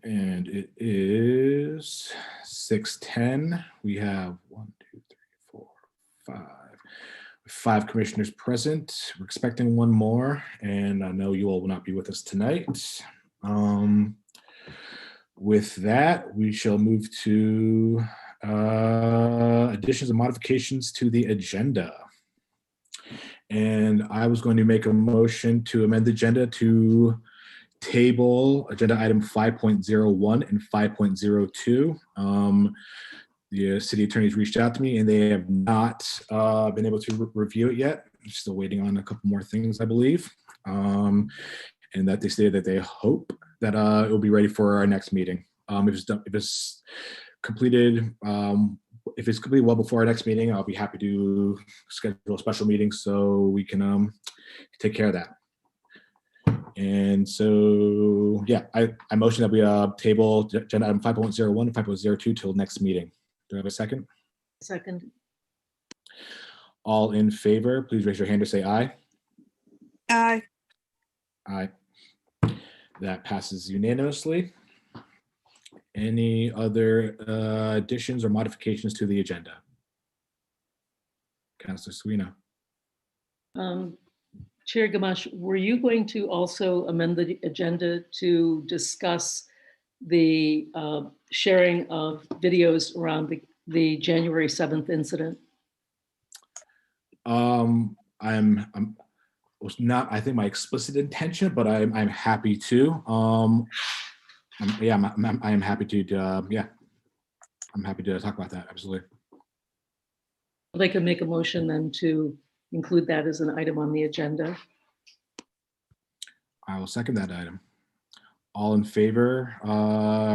And it is 6:10. We have 1, 2, 3, 4, 5 commissioners present. We're expecting one more, and I know you all will not be with us tonight. With that, we shall move to additions and modifications to the agenda. And I was going to make a motion to amend the agenda to table agenda item 5.01 and 5.02. The city attorneys reached out to me and they have not been able to review it yet. I'm still waiting on a couple more things, I believe. And that they stated that they hope that it will be ready for our next meeting. If it's completed well before our next meeting, I'll be happy to schedule a special meeting so we can take care of that. And so, yeah, I motion that we table agenda item 5.01 and 5.02 till next meeting. Do I have a second? Second. All in favor, please raise your hand or say aye. Aye. Aye. That passes unanimously. Any other additions or modifications to the agenda? Councilor Suino. Chair Gamache, were you going to also amend the agenda to discuss the sharing of videos around the January 7th incident? Was not, I think, my explicit intention, but I'm happy to. I am happy to. I'm happy to talk about that. Absolutely. They could make a motion then to include that as an item on the agenda. I will second that item. All in favor,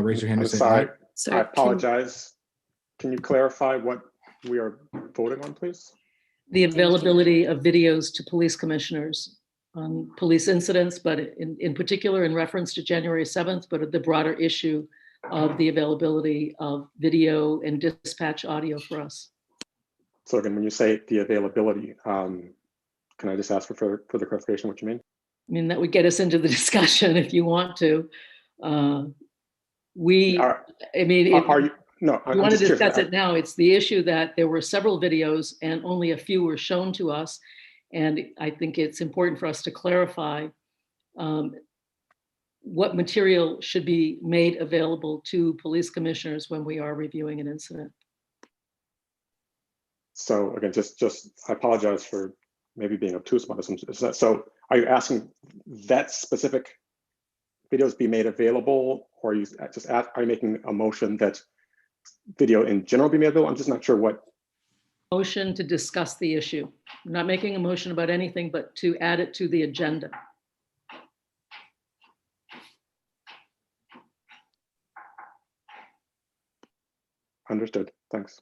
raise your hand and say sorry. aye. I apologize. Can you clarify what we are voting on, please? The availability of videos to police commissioners on police incidents, but in particular in reference to January 7th, but the broader issue of the availability of video and dispatch audio for us. So again, when you say the availability, can I just ask for further clarification what you mean? I mean, that would get us into the discussion if you want to. You want to discuss it now. It's the issue that there were several videos and only a few were shown to us. And I think it's important for us to clarify what material should be made available to police commissioners when we are reviewing an incident. So again, just I apologize for maybe being obtuse about this. So are you asking that specific videos be made available, or are you making a motion that video in general be made available? I'm just not sure what. Motion to discuss the issue. I'm not making a motion about anything, but to add it to the agenda. Understood. Thanks.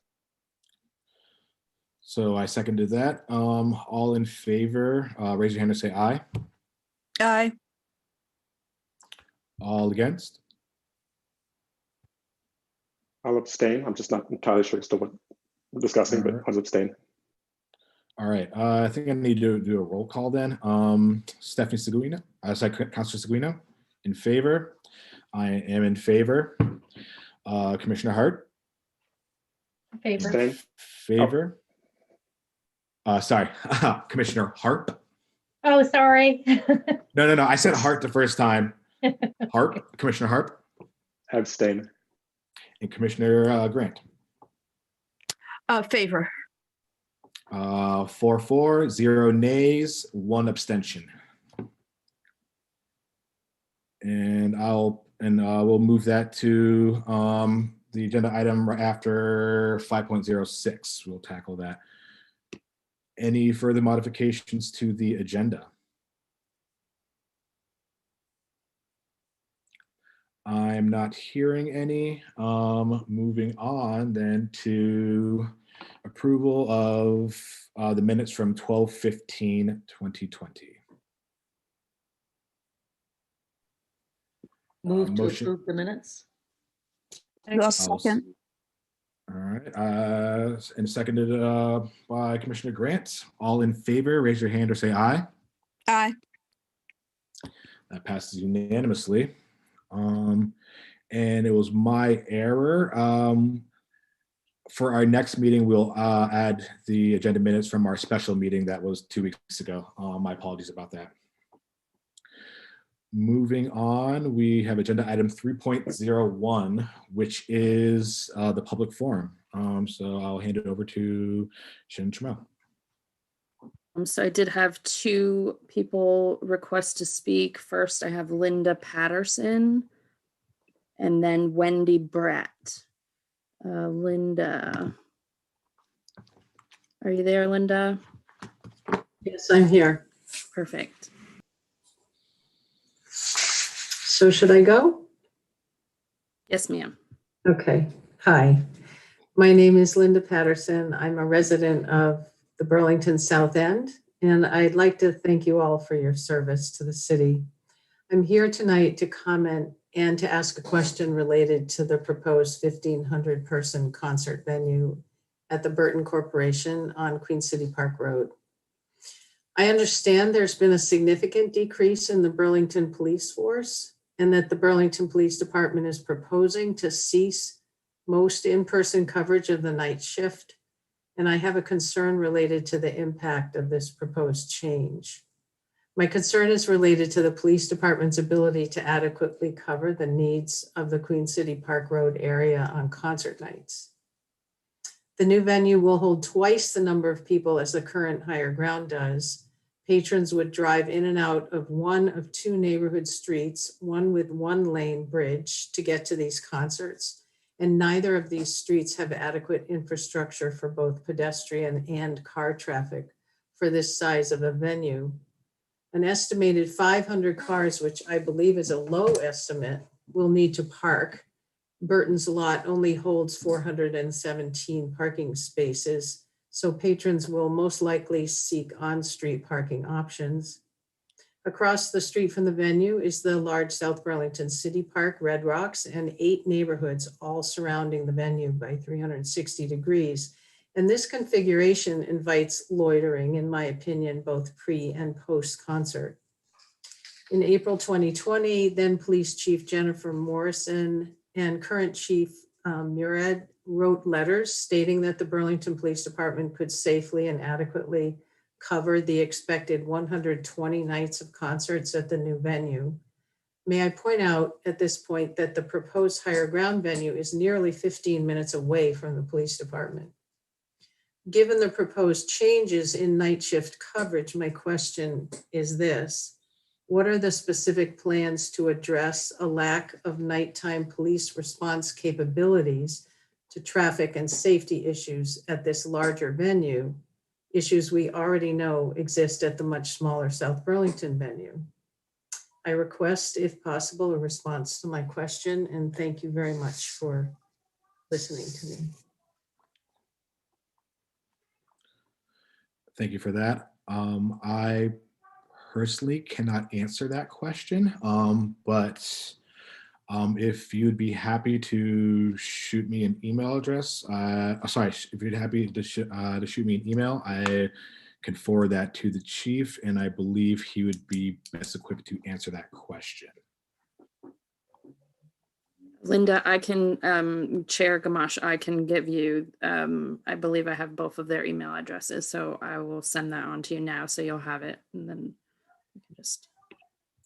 So I seconded that. All in favor, raise your hand and say aye. Aye. All against? I'll abstain. I'm just not entirely sure still what we're discussing, but I'll abstain. All right. I think I need to do a roll call then. Stephanie Seguino, Councilor Seguino, in favor. I am in favor. Commissioner Hart? Favor. Abstain. Favor. Sorry, Commissioner Harp. Oh, sorry. No. I said Hart the first time. Harp, Commissioner Harp. Abstain. And Commissioner Grant. Favor. 4-4, 0 nays, 1 abstention. And we'll move that to the agenda item right after 5.06. We'll tackle that. Any further modifications to the agenda? I'm not hearing any. Moving on then to approval of the minutes from 12/15/2020. Move to Motion. approve the minutes. I'll second. All right, and seconded by Commissioner Grant. All in favor, raise your hand or say aye. Aye. That passes unanimously. And it was my error. For our next meeting, we'll add the agenda minutes from our special meeting that was 2 weeks ago. My apologies about that. Moving on, we have agenda item 3.01, which is the public forum. So I'll hand it over to Shin Trammell. So I did have 2 people request to speak. First, I have Linda Patterson and then Wendy Bratt. Linda, are you there, Linda? Yes, I'm here. Perfect. So should I go? Yes, ma'am. Okay. Hi, my name is Linda Patterson. I'm a resident of the Burlington South End, and I'd like to thank you all for your service to the city. I'm here tonight to comment and to ask a question related to the proposed 1,500 person concert venue at the Burton Corporation on Queen City Park Road. I understand there's been a significant decrease in the Burlington police force and that the Burlington Police Department is proposing to cease most in-person coverage of the night shift. And I have a concern related to the impact of this proposed change. My concern is related to the police department's ability to adequately cover the needs of the Queen City Park Road area on concert nights. The new venue will hold twice the number of people as the current higher ground does. Patrons would drive in and out of one of 2 neighborhood streets, one with 1-lane bridge to get to these concerts. And neither of these streets have adequate infrastructure for both pedestrian and car traffic for this size of a venue. An estimated 500 cars, which I believe is a low estimate, will need to park. Burton's lot only holds 417 parking spaces, so patrons will most likely seek on-street parking options. Across the street from the venue is the large South Burlington City Park, Red Rocks, and 8 neighborhoods all surrounding the venue by 360 degrees. And this configuration invites loitering, in my opinion, both pre and post concert. In April 2020, then Police Chief Jennifer Morrison and current Chief Murad wrote letters stating that the Burlington Police Department could safely and adequately cover the expected 120 nights of concerts at the new venue. May I point out at this point that the proposed higher ground venue is nearly 15 minutes away from the police department. Given the proposed changes in night shift coverage, my question is this: what are the specific plans to address a lack of nighttime police response capabilities to traffic and safety issues at this larger venue, issues we already know exist at the much smaller South Burlington venue? I request, if possible, a response to my question, and thank you very much for listening to me. Thank you for that. I personally cannot answer that question, but if you'd be happy to shoot me an email address, if you'd happy to shoot me an email, I can forward that to the chief, and I believe he would be best equipped to answer that question. Linda, I can, Chair Gamache, I can give you, I believe I have both of their email addresses, so I will send that on to you now so you'll have it, and then you can just.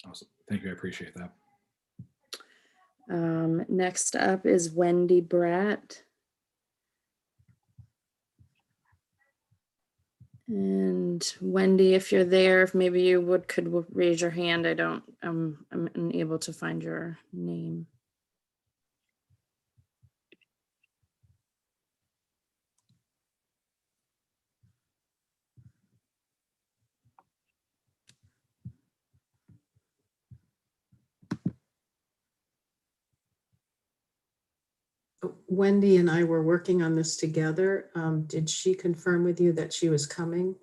Awesome. Thank you. I appreciate that. Next up is Wendy Bratt. And Wendy, if you're there, if maybe you could raise your hand. I'm unable to find your name. Wendy and I were working on this together. Did she confirm with you that she was coming?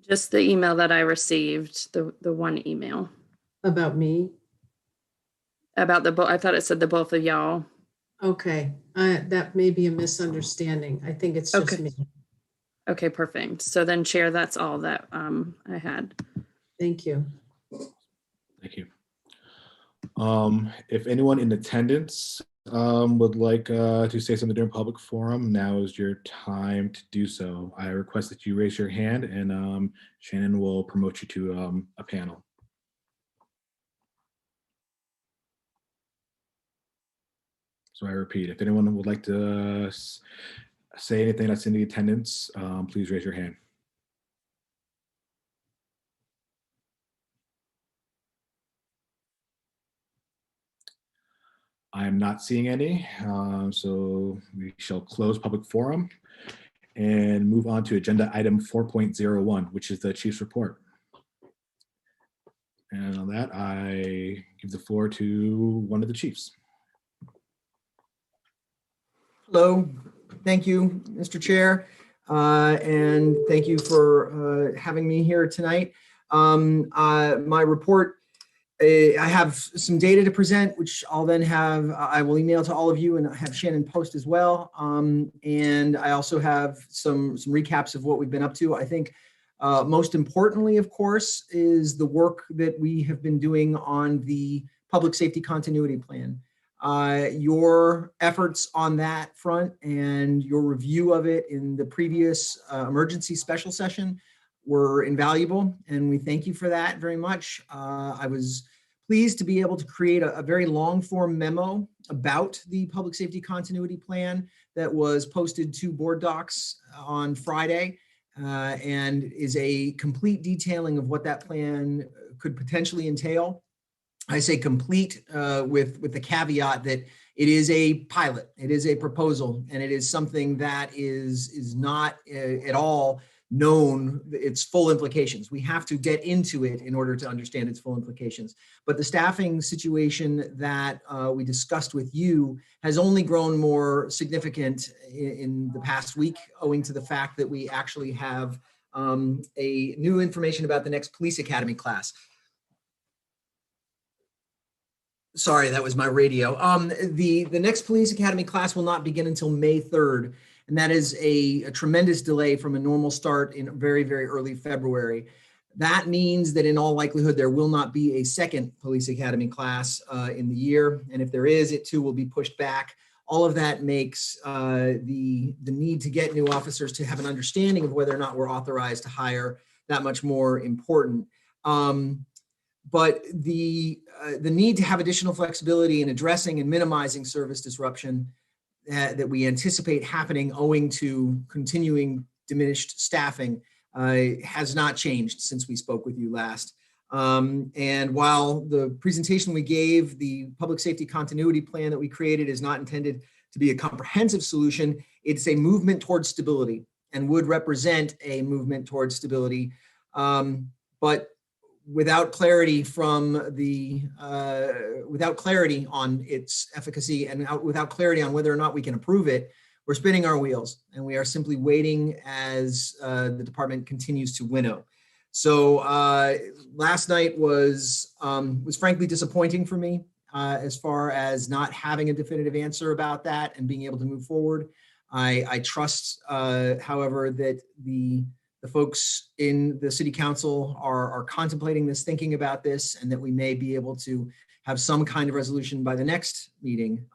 Just the email that I received, the one email. About me? About I thought it said the both of y'all. Okay, that may be a misunderstanding. I think it's just Okay. me. Okay, perfect. So then, Chair, that's all that I had. Thank you. Thank you. If anyone in attendance would like to say something during public forum, now is your time to do so. I request that you raise your hand, and Shannon will promote you to a panel. So I repeat, if anyone would like to say anything that's in the attendance, please raise your hand. I am not seeing any, so we shall close public forum and move on to agenda item 4.01, which is the chief's report. And on that, I give the floor to one of the chiefs. Hello, thank you, Mr. Chair, and thank you for having me here tonight. My report, I have some data to present, which I'll then have, I will email to all of you and have Shannon post as well. And I also have some recaps of what we've been up to. I think most importantly, of course, is the work that we have been doing on the public safety continuity plan. Your efforts on that front and your review of it in the previous emergency special session were invaluable, and we thank you for that very much. I was pleased to be able to create a very long form memo about the public safety continuity plan that was posted to board docs on Friday, and is a complete detailing of what that plan could potentially entail. I say complete with the caveat that it is a pilot, it is a proposal, and it is something that is not at all known its full implications. We have to get into it in order to understand its full implications. But the staffing situation that we discussed with you has only grown more significant in the past week, owing to the fact that we actually have a new information about the next police academy class. Sorry, that was my radio. The next police academy class will not begin until May 3rd. And that is a tremendous delay from a normal start in very, very early February. That means that in all likelihood, there will not be a second police academy class in the year. And if there is, it too will be pushed back. All of that makes the need to get new officers to have an understanding of whether or not we're authorized to hire that much more important. But the need to have additional flexibility in addressing and minimizing service disruption that we anticipate happening owing to continuing diminished staffing has not changed since we spoke with you last. And while the presentation we gave, the public safety continuity plan that we created, is not intended to be a comprehensive solution, it's a movement towards stability and would represent a movement towards stability. But without clarity from the, without clarity on its efficacy and without clarity on whether or not we can approve it, we're spinning our wheels and we are simply waiting as the department continues to winnow. So last night was frankly disappointing for me as far as not having a definitive answer about that and being able to move forward. I trust, however, that the folks in the city council are contemplating this, thinking about this, and that we may be able to have some kind of resolution by the next meeting.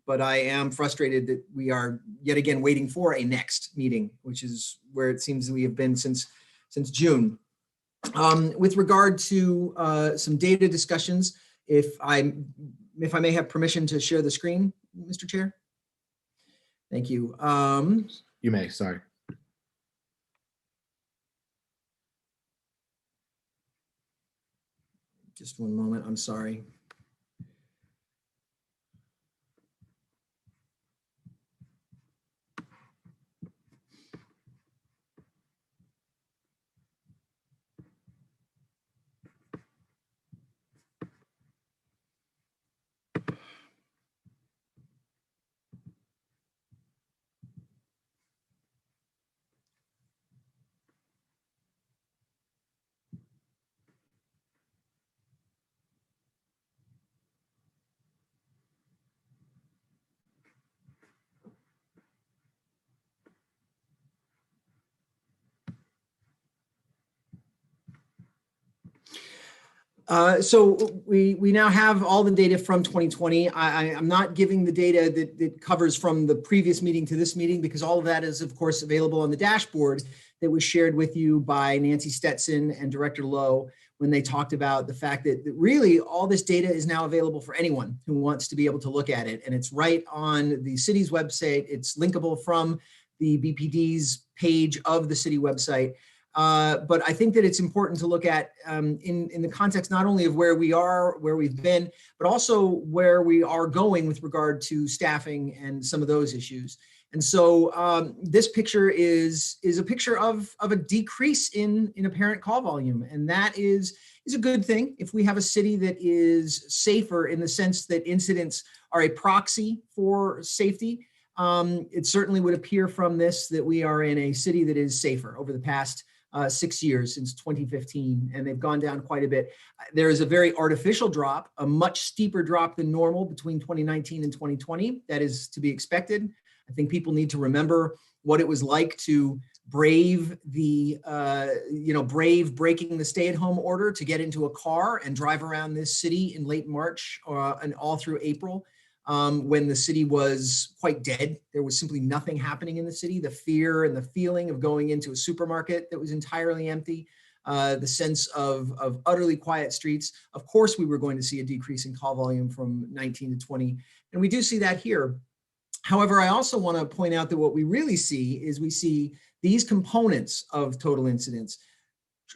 But I am frustrated that we are yet again waiting for a next meeting, which is where it seems we have been since June. With regard to some data discussions, if I may have permission to share the screen, Mr. Chair. Thank you. You may, sorry. Just one moment, I'm sorry. So we now have all the data from 2020. I'm not giving the data that covers from the previous meeting to this meeting, because all of that is, of course, available on the dashboard that was shared with you by Nancy Stetson and Director Lowe when they talked about the fact that really all this data is now available for anyone who wants to be able to look at it. And it's right on the city's website. It's linkable from the BPD's page of the city website. But I think that it's important to look at in the context not only of where we are, where we've been, but also where we are going with regard to staffing and some of those issues. And so this picture is a picture of a decrease in apparent call volume. And that is a good thing if we have a city that is safer in the sense that incidents are a proxy for safety. It certainly would appear from this that we are in a city that is safer over the past 6 years, since 2015, and they've gone down quite a bit. There is a very artificial drop, a much steeper drop than normal between 2019 and 2020. That is to be expected. I think people need to remember what it was like to brave the, brave breaking the stay-at-home order to get into a car and drive around this city in late March and all through April. When the city was quite dead. There was simply nothing happening in the city. The fear and the feeling of going into a supermarket that was entirely empty, the sense of utterly quiet streets. Of course, we were going to see a decrease in call volume from 19 to 20, and we do see that here. However, I also want to point out that what we really see is we see these components of total incidents: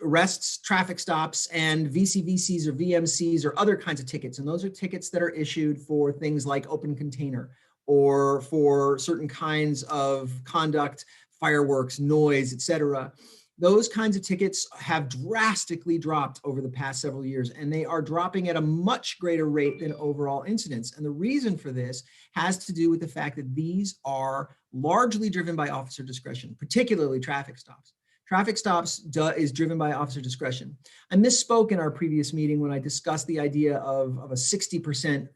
arrests, traffic stops, and VCVCs or VMCs or other kinds of tickets. And those are tickets that are issued for things like open container or for certain kinds of conduct, fireworks, noise, etc. Those kinds of tickets have drastically dropped over the past several years, and they are dropping at a much greater rate than overall incidents. And the reason for this has to do with the fact that these are largely driven by officer discretion, particularly traffic stops. Traffic stops is driven by officer discretion. I misspoke in our previous meeting when I discussed the idea of a 60%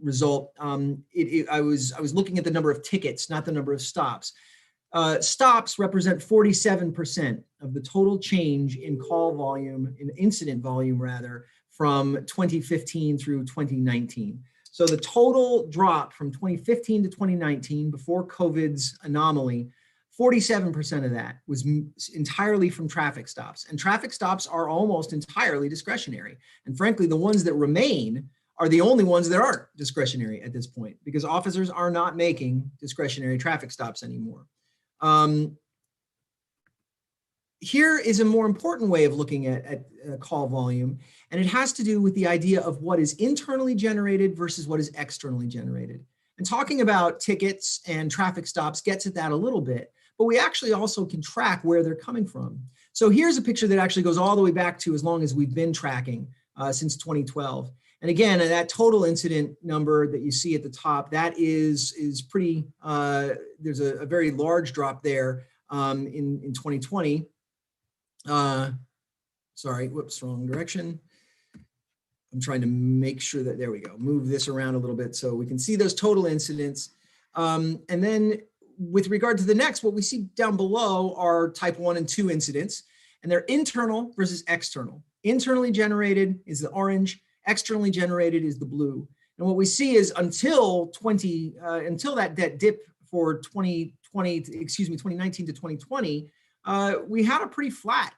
result. I was looking at the number of tickets, not the number of stops. Stops represent 47% of the total change in call volume, in incident volume rather, from 2015 through 2019. So the total drop from 2015 to 2019, before COVID's anomaly, 47% of that was entirely from traffic stops. And traffic stops are almost entirely discretionary. And frankly, the ones that remain are the only ones that aren't discretionary at this point, because officers are not making discretionary traffic stops anymore. Here is a more important way of looking at call volume, and it has to do with the idea of what is internally generated versus what is externally generated. And talking about tickets and traffic stops gets at that a little bit, but we actually also can track where they're coming from. So here's a picture that actually goes all the way back to as long as we've been tracking since 2012. And again, that total incident number that you see at the top, that is pretty, there's a very large drop there in 2020. Sorry, whoops, wrong direction. I'm trying to make sure that, there we go, move this around a little bit so we can see those total incidents. And then with regard to the next, what we see down below are type 1 and 2 incidents, and they're internal versus external. Internally generated is the orange, externally generated is the blue. And what we see is until that dip for 2019 to 2020, we had a pretty flat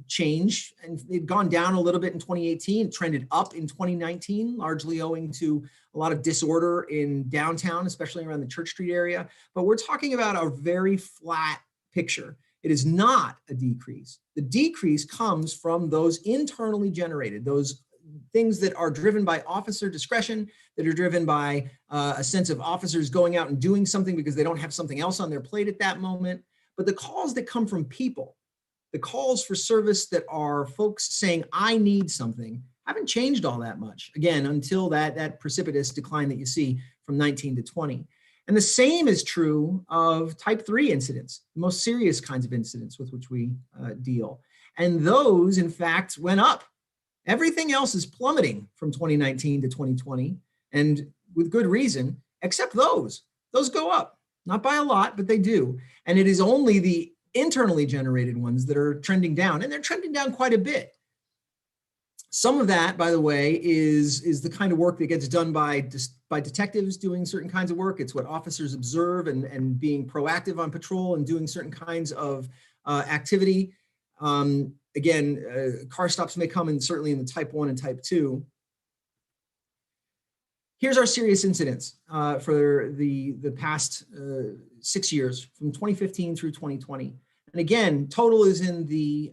change, and it had gone down a little bit in 2018, trended up in 2019, largely owing to a lot of disorder in downtown, especially around the Church Street area. But we're talking about a very flat picture. It is not a decrease. The decrease comes from those internally generated, those things that are driven by officer discretion, that are driven by a sense of officers going out and doing something because they don't have something else on their plate at that moment. But the calls that come from people, the calls for service that are folks saying, I need something, haven't changed all that much, again, until that precipitous decline that you see from 19 to 20. And the same is true of type 3 incidents, the most serious kinds of incidents with which we deal. And those, in fact, went up. Everything else is plummeting from 2019 to 2020, and with good reason, except those. Those go up, not by a lot, but they do. And it is only the internally generated ones that are trending down, and they're trending down quite a bit. Some of that, by the way, is the kind of work that gets done by detectives doing certain kinds of work. It's what officers observe and being proactive on patrol and doing certain kinds of activity. Again, car stops may come in certainly in the type 1 and type 2. Here's our serious incidents for the past 6 years, from 2015 through 2020. And again, total is in the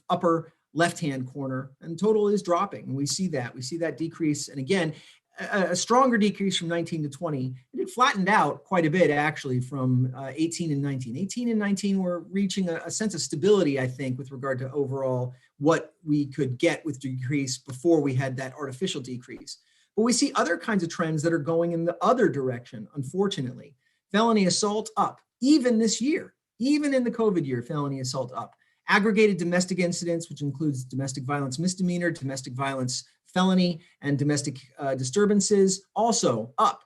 upper left-hand corner, and total is dropping. And we see that decrease. And again, a stronger decrease from 19 to 20. And it flattened out quite a bit, actually, from 18 and 19. 18 and 19 were reaching a sense of stability, I think, with regard to overall what we could get with decrease before we had that artificial decrease. But we see other kinds of trends that are going in the other direction, unfortunately. Felony assault up, even this year, even in the COVID year, felony assault up. Aggregated domestic incidents, which includes domestic violence misdemeanor, domestic violence felony, and domestic disturbances, also up.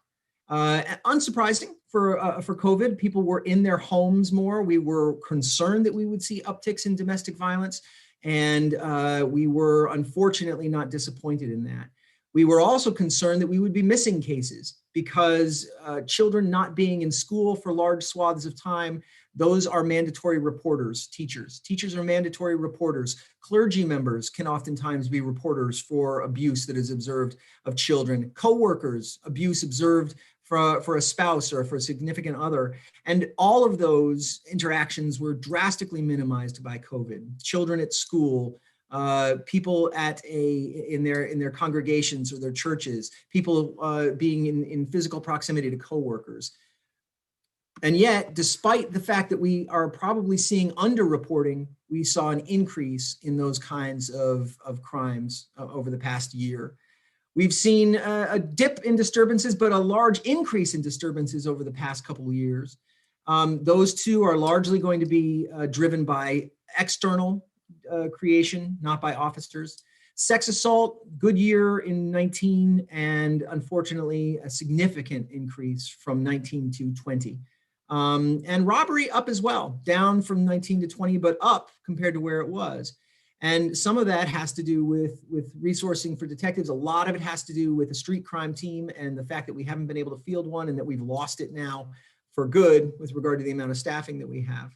Unsurprising for COVID, people were in their homes more. We were concerned that we would see upticks in domestic violence, and we were unfortunately not disappointed in that. We were also concerned that we would be missing cases because children not being in school for large swaths of time, those are mandatory reporters, teachers. Teachers are mandatory reporters. Clergy members can oftentimes be reporters for abuse that is observed of children. Co-workers, abuse observed for a spouse or for a significant other. And all of those interactions were drastically minimized by COVID. Children at school, people in their congregations or their churches, people being in physical proximity to coworkers. And yet, despite the fact that we are probably seeing underreporting, we saw an increase in those kinds of crimes over the past year. We've seen a dip in disturbances, but a large increase in disturbances over the past couple of years. Those two are largely going to be driven by external creation, not by officers. Sex assault, good year in 19, and unfortunately a significant increase from 19 to 20. And robbery up as well, down from 19 to 20, but up compared to where it was. And some of that has to do with resourcing for detectives. A lot of it has to do with the street crime team and the fact that we haven't been able to field one and that we've lost it now for good with regard to the amount of staffing that we have.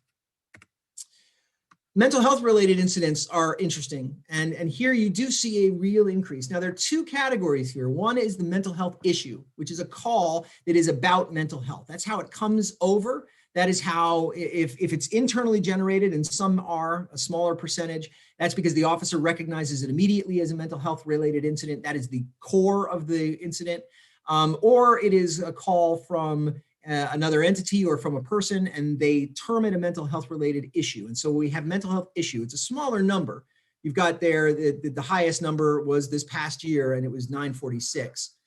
Mental health related incidents are interesting. And here you do see a real increase. Now there are two categories here. One is the mental health issue, which is a call that is about mental health. That's how it comes over. That is how, if it's internally generated, and some are a smaller percentage, that's because the officer recognizes it immediately as a mental health related incident. That is the core of the incident. Or it is a call from another entity or from a person, and they term it a mental health related issue. And so we have mental health issue. It's a smaller number. You've got there, the highest number was this past year, and it was 946.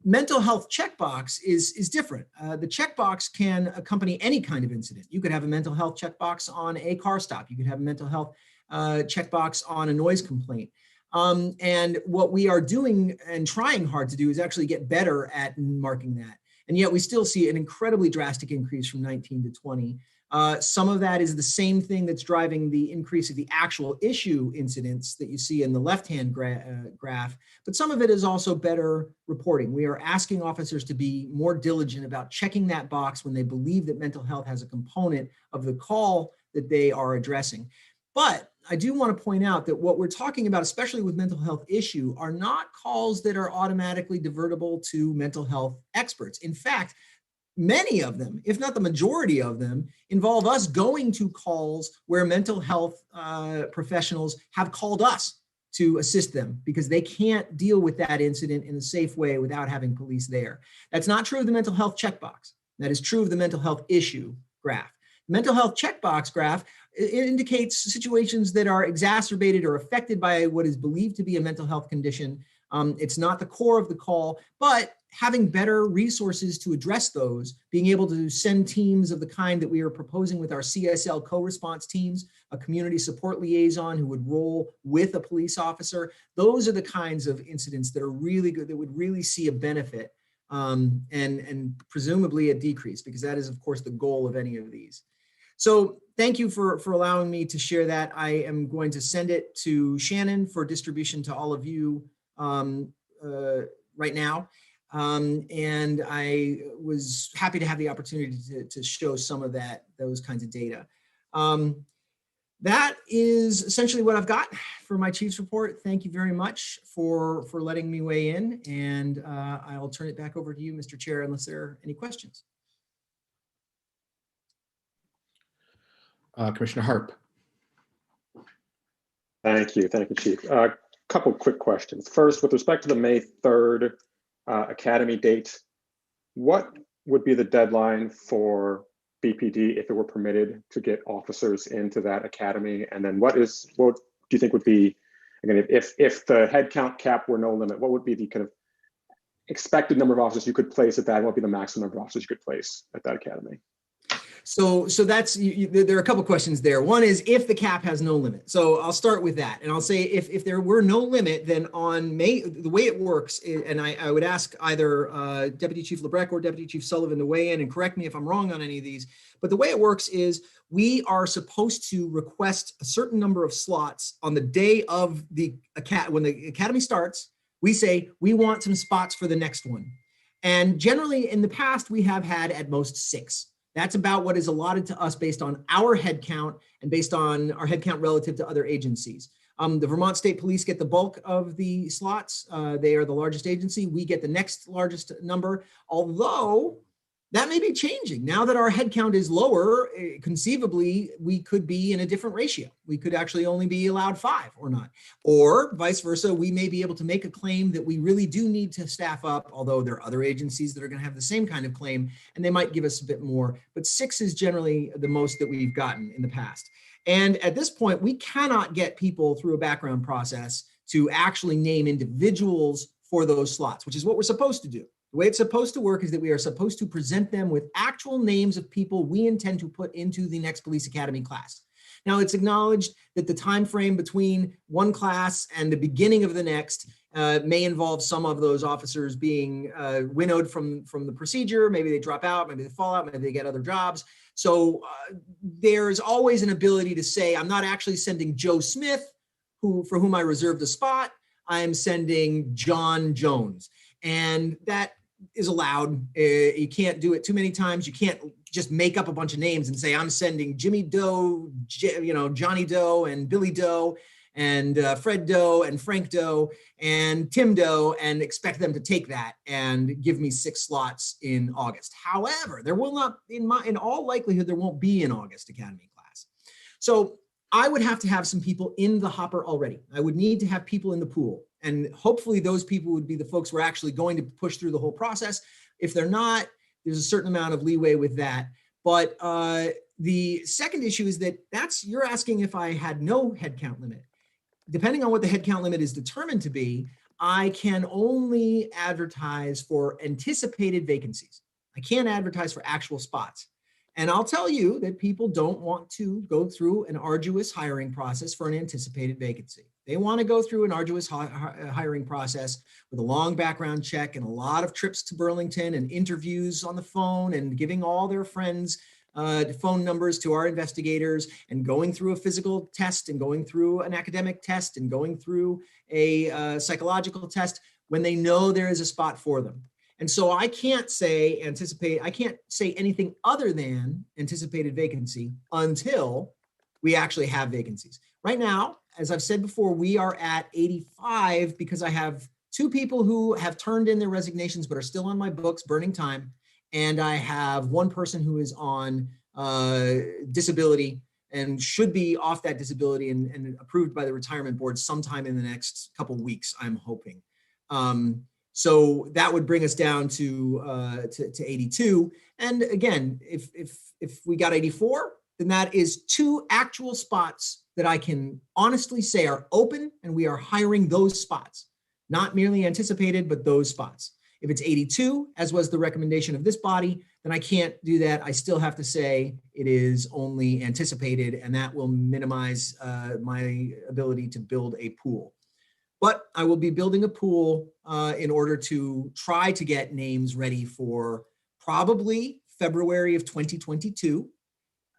Mental health checkbox is different. The checkbox can accompany any kind of incident. You could have a mental health checkbox on a car stop. You could have a mental health checkbox on a noise complaint. And what we are doing and trying hard to do is actually get better at marking that. And yet we still see an incredibly drastic increase from 19 to 20. Some of that is the same thing that's driving the increase of the actual issue incidents that you see in the left-hand graph, but some of it is also better reporting. We are asking officers to be more diligent about checking that box when they believe that mental health has a component of the call that they are addressing. But I do want to point out that what we're talking about, especially with mental health issue, are not calls that are automatically divertible to mental health experts. In fact, many of them, if not the majority of them, involve us going to calls where mental health professionals have called us to assist them because they can't deal with that incident in a safe way without having police there. That's not true of the mental health checkbox. That is true of the mental health issue graph. The mental health checkbox graph, it indicates situations that are exacerbated or affected by what is believed to be a mental health condition. It's not the core of the call, but having better resources to address those, being able to send teams of the kind that we are proposing with our CSL co-response teams, a community support liaison who would roll with a police officer. Those are the kinds of incidents that are really good, that would really see a benefit and presumably a decrease, because that is, of course, the goal of any of these. So thank you for allowing me to share that. I am going to send it to Shannon for distribution to all of you right now. And I was happy to have the opportunity to show some of those kinds of data. That is essentially what I've got for my chief's report. Thank you very much for letting me weigh in, and I'll turn it back over to you, Mr. Chair, unless there are any questions. Commissioner Harp. Thank you, Chief. A couple quick questions. First, with respect to the May 3rd Academy date, what would be the deadline for BPD if it were permitted to get officers into that academy? And then what do you think would be, again, if the headcount cap were no limit, what would be the kind of expected number of officers you could place at that? And what would be the maximum number of officers you could place at that academy? So that's, there are a couple questions there. One is if the cap has no limit. So I'll start with that. And I'll say if there were no limit, then on May, the way it works, and I would ask either Deputy Chief LeBrecq or Deputy Chief Sullivan to weigh in and correct me if I'm wrong on any of these. But the way it works is we are supposed to request a certain number of slots on the day of when the academy starts. We say, we want some spots for the next one. And generally in the past, we have had at most 6. That's about what is allotted to us based on our head count and based on our head count relative to other agencies. The Vermont State Police get the bulk of the slots. They are the largest agency. We get the next largest number, although that may be changing. Now that our head count is lower, conceivably, we could be in a different ratio. We could actually only be allowed 5 or not. Or vice versa, we may be able to make a claim that we really do need to staff up, although there are other agencies that are going to have the same kind of claim, and they might give us a bit more. But 6 is generally the most that we've gotten in the past. And at this point, we cannot get people through a background process to actually name individuals for those slots, which is what we're supposed to do. The way it's supposed to work is that we are supposed to present them with actual names of people we intend to put into the next police academy class. Now, it's acknowledged that the time frame between one class and the beginning of the next may involve some of those officers being winnowed from the procedure. Maybe they drop out, maybe they fall out, maybe they get other jobs. So there's always an ability to say, I'm not actually sending Joe Smith, for whom I reserved a spot. I am sending John Jones. And that is allowed. You can't do it too many times. You can't just make up a bunch of names and say, I'm sending Jimmy Doe, Johnny Doe and Billy Doe and Fred Doe and Frank Doe and Tim Doe and expect them to take that and give me 6 slots in August. However, there will not, in all likelihood, there won't be an August Academy class. So I would have to have some people in the hopper already. I would need to have people in the pool. And hopefully those people would be the folks who are actually going to push through the whole process. If they're not, there's a certain amount of leeway with that. But the second issue is that you're asking if I had no headcount limit. Depending on what the headcount limit is determined to be, I can only advertise for anticipated vacancies. I can't advertise for actual spots. And I'll tell you that people don't want to go through an arduous hiring process for an anticipated vacancy. They want to go through an arduous hiring process with a long background check and a lot of trips to Burlington and interviews on the phone and giving all their friends phone numbers to our investigators and going through a physical test and going through an academic test and going through a psychological test when they know there is a spot for them. And so I can't say I can't say anything other than anticipated vacancy until we actually have vacancies. Right now, as I've said before, we are at 85 because I have 2 people who have turned in their resignations but are still on my books burning time. And I have 1 person who is on disability and should be off that disability and approved by the retirement board sometime in the next couple of weeks, I'm hoping. So that would bring us down to 82. And again, if we got 84, then that is 2 actual spots that I can honestly say are open, and we are hiring those spots, not merely anticipated, but those spots. If it's 82, as was the recommendation of this body, then I can't do that. I still have to say it is only anticipated, and that will minimize my ability to build a pool. But I will be building a pool in order to try to get names ready for probably February of 2022.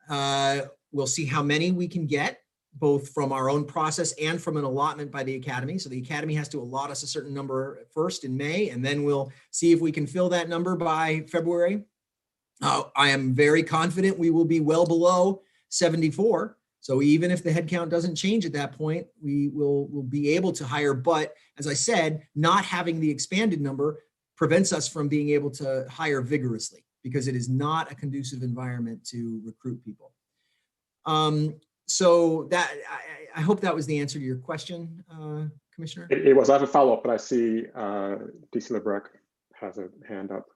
We'll see how many we can get, both from our own process and from an allotment by the Academy. So the Academy has to allot us a certain number first in May, and then we'll see if we can fill that number by February. I am very confident we will be well below 74. So even if the headcount doesn't change at that point, we'll be able to hire. But as I said, not having the expanded number prevents us from being able to hire vigorously, because it is not a conducive environment to recruit people. So that I hope that was the answer to your question, Commissioner. It was. I have a follow-up, but I see DC Lebrecq has a hand up.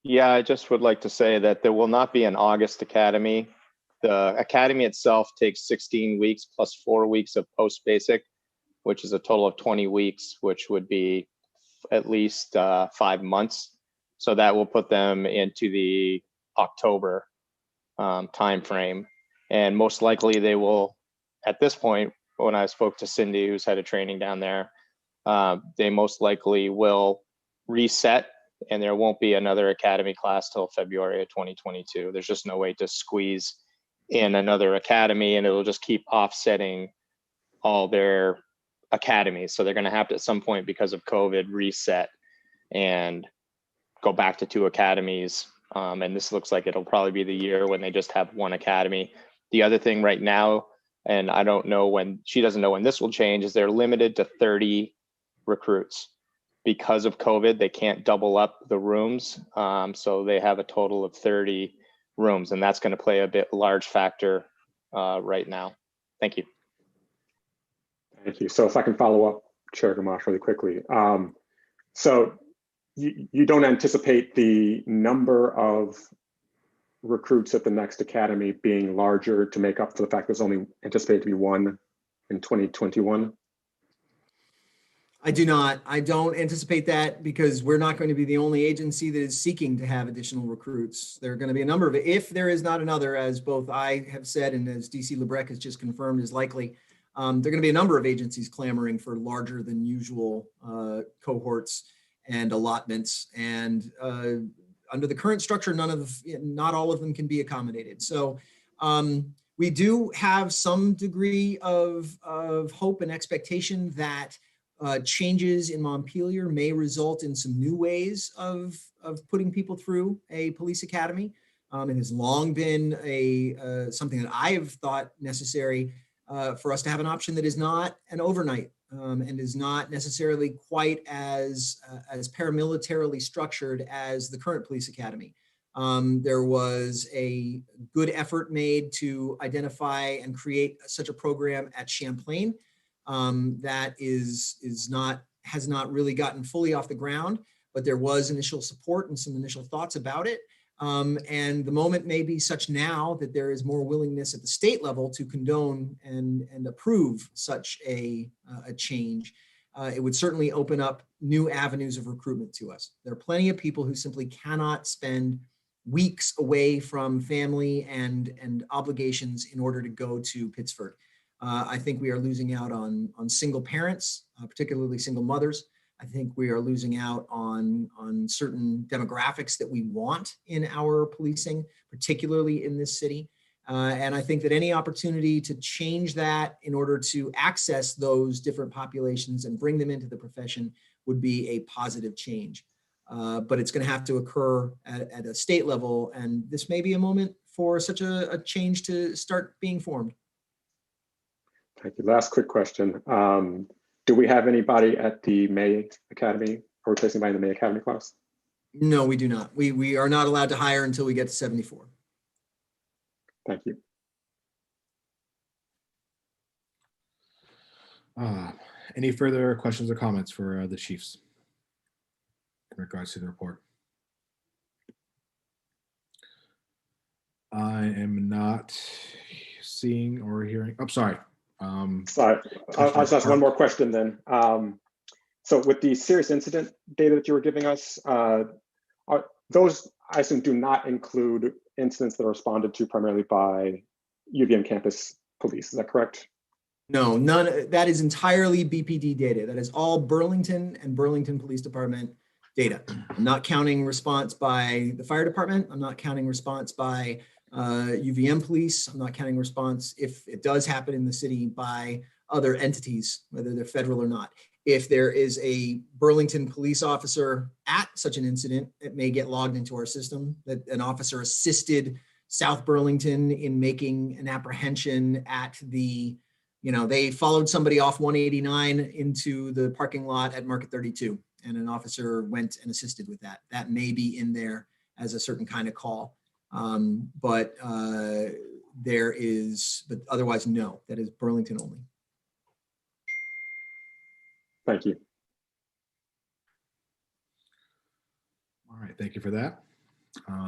Yeah, I just would like to say that there will not be an August Academy. The Academy itself takes 16 weeks plus 4 weeks of post-basic, which is a total of 20 weeks, which would be at least 5 months. So that will put them into the October timeframe. And most likely they will, at this point, when I spoke to Cindy, who's head of training down there, they most likely will reset, and there won't be another academy class till February of 2022. There's just no way to squeeze in another academy, and it'll just keep offsetting all their academies. So they're going to have to, at some point, because of COVID, reset and go back to 2 academies. And this looks like it'll probably be the year when they just have 1 academy. The other thing right now, and I don't know when, she doesn't know when this will change, is they're limited to 30 recruits. Because of COVID, they can't double up the rooms. So they have a total of 30 rooms, and that's going to play a large factor right now. Thank you. Thank you. So if I can follow up, Chair Gamache, really quickly. So you don't anticipate the number of recruits at the next academy being larger to make up for the fact there's only anticipated to be 1 in 2021? I do not. I don't anticipate that, because we're not going to be the only agency that is seeking to have additional recruits. There are going to be a number of, if there is not another, as both I have said and as DC Lebrecq has just confirmed is likely, there are going to be a number of agencies clamoring for larger than usual cohorts and allotments. And under the current structure, not all of them can be accommodated. So we do have some degree of hope and expectation that changes in Montpelier may result in some new ways of putting people through a police academy. It has long been something that I have thought necessary for us to have an option that is not an overnight and is not necessarily quite as paramilitarily structured as the current police academy. There was a good effort made to identify and create such a program at Champlain. That has not really gotten fully off the ground, but there was initial support and some initial thoughts about it. And the moment may be such now that there is more willingness at the state level to condone and approve such a change. It would certainly open up new avenues of recruitment to us. There are plenty of people who simply cannot spend weeks away from family and obligations in order to go to Pittsford. I think we are losing out on single parents, particularly single mothers. I think we are losing out on certain demographics that we want in our policing, particularly in this city. And I think that any opportunity to change that in order to access those different populations and bring them into the profession would be a positive change. But it's going to have to occur at a state level. And this may be a moment for such a change to start being formed. Thank you. Last quick question. Do we have anybody at the May Academy or replacing anybody in the May Academy class? No, we do not. We are not allowed to hire until we get to 74. Thank you. Any further questions or comments for the chiefs in regards to the report? I am not seeing or hearing. I'm sorry. Sorry, I'll just ask one more question then. So with the serious incident data that you were giving us, those, I assume, do not include incidents that are responded to primarily by UVM campus police. Is that correct? No, none. That is entirely BPD data. That is all Burlington and Burlington Police Department data. I'm not counting response by the fire department. I'm not counting response by UVM police. I'm not counting response, if it does happen in the city, by other entities, whether they're federal or not. If there is a Burlington police officer at such an incident, it may get logged into our system that an officer assisted South Burlington in making an apprehension at the, they followed somebody off 189 into the parking lot at Market 32, and an officer went and assisted with that. That may be in there as a certain kind of call. But otherwise, no, that is Burlington only. Thank you. All right, thank you for that.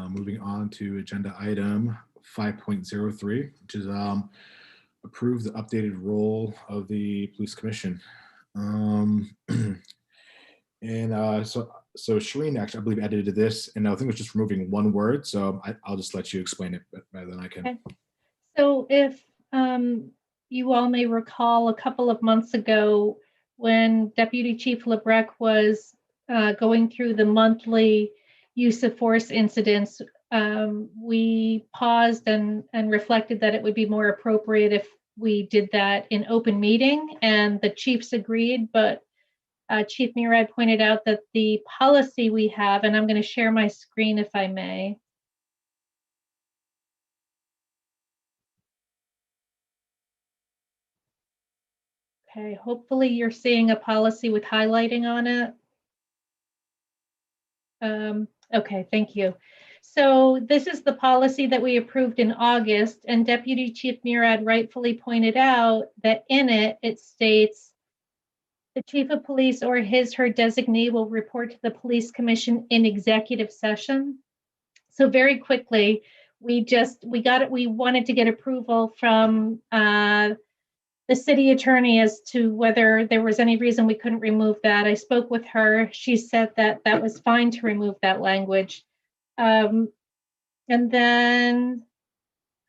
Moving on to agenda item 5.03, which is approve the updated role of the police commission. So Shireen actually, I believe, edited this, and I think it was just removing one word. So I'll just let you explain it better than I can. Okay. So if you all may recall, a couple of months ago, when Deputy Chief Lebrecq was going through the monthly use of force incidents, we paused and reflected that it would be more appropriate if we did that in open meeting, and the chiefs agreed, but Chief Murad pointed out that the policy we have, and I'm going to share my screen if I may. Okay, hopefully you're seeing a policy with highlighting on it. Okay, thank you. So this is the policy that we approved in August, and Deputy Chief Murad rightfully pointed out that in it, it states, the chief of police or her designee will report to the police commission in executive session. So very quickly, we wanted to get approval from the city attorney as to whether there was any reason we couldn't remove that. I spoke with her. She said that that was fine to remove that language. And then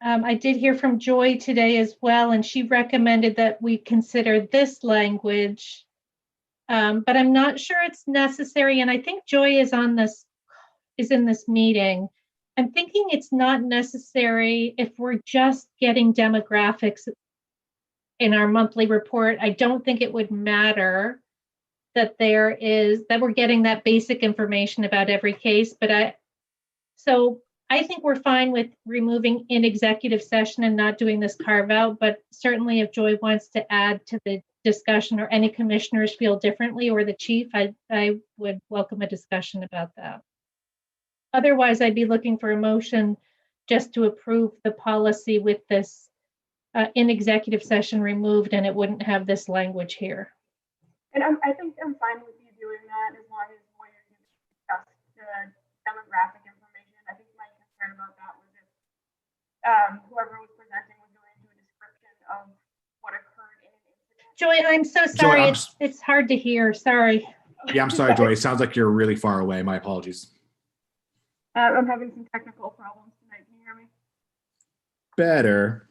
I did hear from Joy today as well, and she recommended that we consider this language, but I'm not sure it's necessary. And I think Joy is in this meeting. I'm thinking it's not necessary if we're just getting demographics in our monthly report. I don't think it would matter that we're getting that basic information about every case, but I think we're fine with removing in executive session and not doing this carve out, but certainly if Joy wants to add to the discussion or any commissioners feel differently, or the chief, I would welcome a discussion about that. Otherwise, I'd be looking for a motion just to approve the policy with this in executive session removed, and it wouldn't have this language here. And I think I'm fine with you doing that as long as when you discuss the demographic information. I think my concern about that was if whoever was presenting was going into a description of what occurred in an incident. Joy, I'm so sorry. It's hard to hear. Sorry. Yeah, I'm sorry, Joy. It sounds like you're really far away. My apologies. I'm having some technical problems tonight. Can you hear me? Better.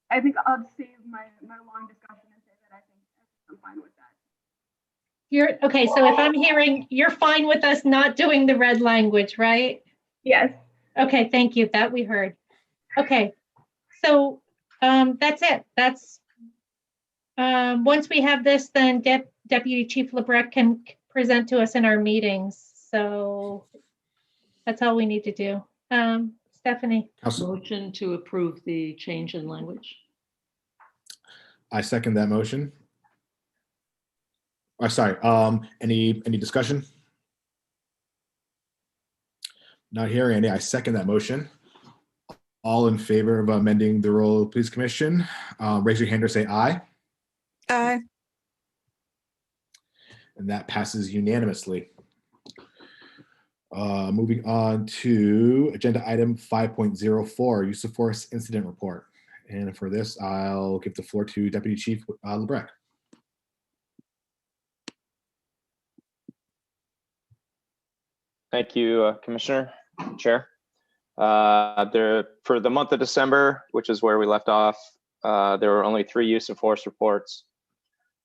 I think I'll save my long discussion and say that I think I'm fine with that. Okay, so if I'm hearing, you're fine with us not doing the red language, right? Yes. Okay, thank you. That we heard. Okay, so that's it. That's once we have this, then Deputy Chief Lebrecq can present to us in our meetings. So that's all we need to do. Stephanie. Motion to approve the change in language. I second that motion. Oh, sorry. Any discussion? Not hearing any. I second that motion. All in favor of amending the role of the police commission, raise your hand or say aye. Aye. And that passes unanimously. Moving on to agenda item 5.04, use of force incident report. And for this, I'll give the floor to Deputy Chief Lebrecq. Thank you, Commissioner, Chair. For the month of December, which is where we left off, there were only 3 use of force reports.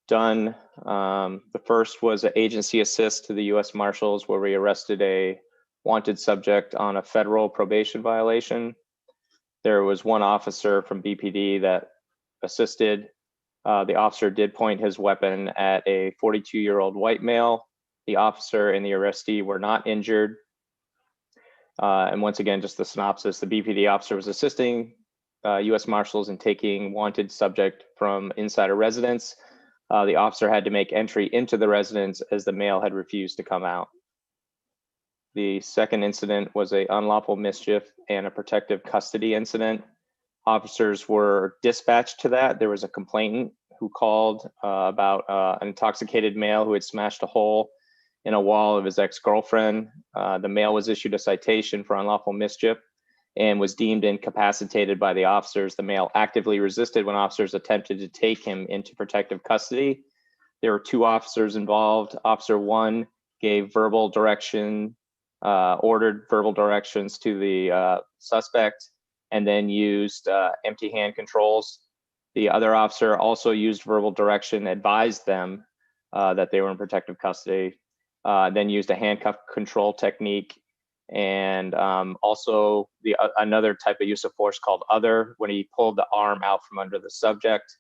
done. The first was an agency assist to the U.S. Marshals, where we arrested a wanted subject on a federal probation violation. There was one officer from BPD that assisted. The officer did point his weapon at a 42-year-old white male. The officer and the arrestee were not injured. And once again, just the synopsis, the BPD officer was assisting U.S. Marshals in taking wanted subject from inside a residence. The officer had to make entry into the residence as the male had refused to come out. The second incident was an unlawful mischief and a protective custody incident. Officers were dispatched to that. There was a complainant who called about an intoxicated male who had smashed a hole in a wall of his ex-girlfriend. The male was issued a citation for unlawful mischief and was deemed incapacitated by the officers. The male actively resisted when officers attempted to take him into protective custody. There were 2 officers involved. Officer 1 gave verbal direction, ordered verbal directions to the suspect, and then used empty hand controls. The other officer also used verbal direction, advised them that they were in protective custody, then used a handcuff control technique, and also another type of use of force called other, when he pulled the arm out from under the subject.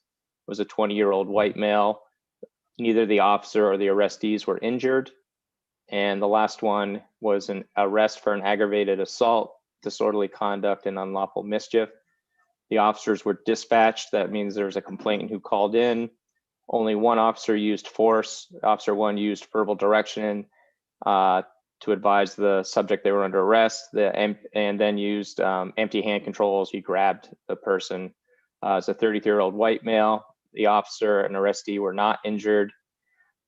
Was a 20-year-old white male. Neither the officer or the arrestees were injured. And the last one was an arrest for an aggravated assault, disorderly conduct, and unlawful mischief. The officers were dispatched. That means there's a complainant who called in. Only one officer used force. Officer 1 used verbal direction to advise the subject they were under arrest, and then used empty hand controls. He grabbed the person. It's a 33-year-old white male. The officer and arrestee were not injured.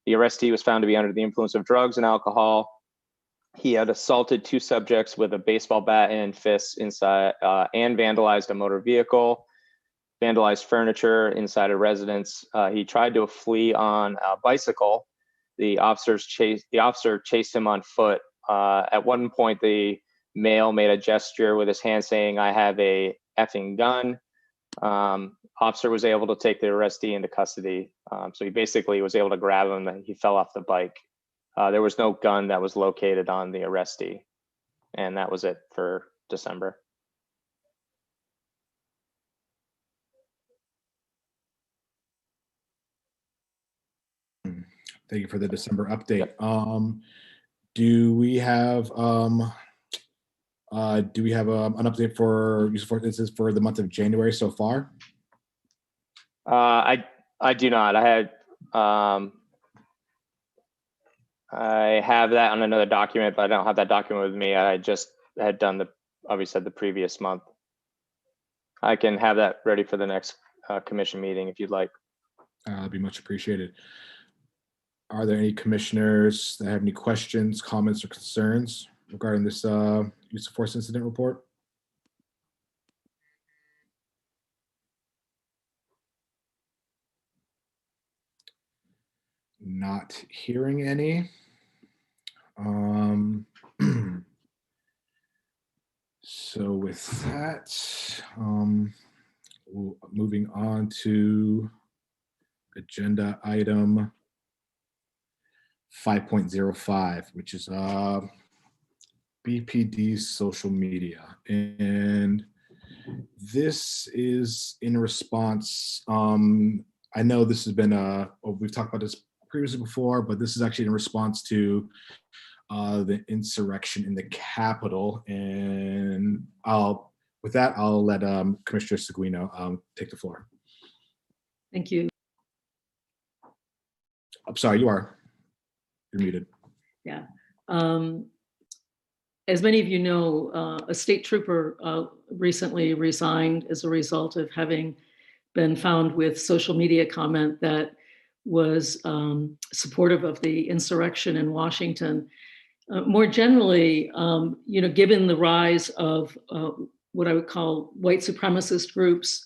The arrestee was found to be under the influence of drugs and alcohol. He had assaulted 2 subjects with a baseball bat and fists inside, and vandalized a motor vehicle, vandalized furniture inside a residence. He tried to flee on a bicycle. The officer chased him on foot. At one point, the male made a gesture with his hand saying, "I have a effing gun." Officer was able to take the arrestee into custody. So he basically was able to grab him and he fell off the bike. There was no gun that was located on the arrestee. And that was it for December. Thank you for the December update. Do we have an update for use of force instances for the month of January so far? I do not. I have that on another document, but I don't have that document with me. I just had done the previous month. I can have that ready for the next commission meeting if you'd like. That'd be much appreciated. Are there any commissioners that have any questions, comments, or concerns regarding this use of force incident report? Not hearing any. So with that, moving on to agenda item 5.05, which is BPD's social media. And this is in response, I know this has been, we've talked about this previously before, but this is actually in response to the insurrection in the Capitol. And with that, I'll let Commissioner Seguino take the floor. Thank you. I'm sorry, you're muted. Yeah. As many of you know, a state trooper recently resigned as a result of having been found with social media comment that was supportive of the insurrection in Washington. More generally, given the rise of what I would call white supremacist groups,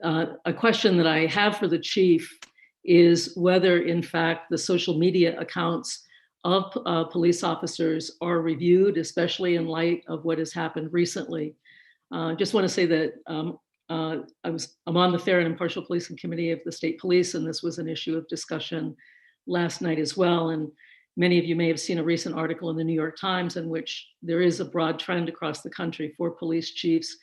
a question that I have for the chief is whether, in fact, the social media accounts of police officers are reviewed, especially in light of what has happened recently. Just want to say that I'm on the Fair and Impartial Policing Committee of the State Police, and this was an issue of discussion last night as well. And many of you may have seen a recent article in the New York Times in which there is a broad trend across the country for police chiefs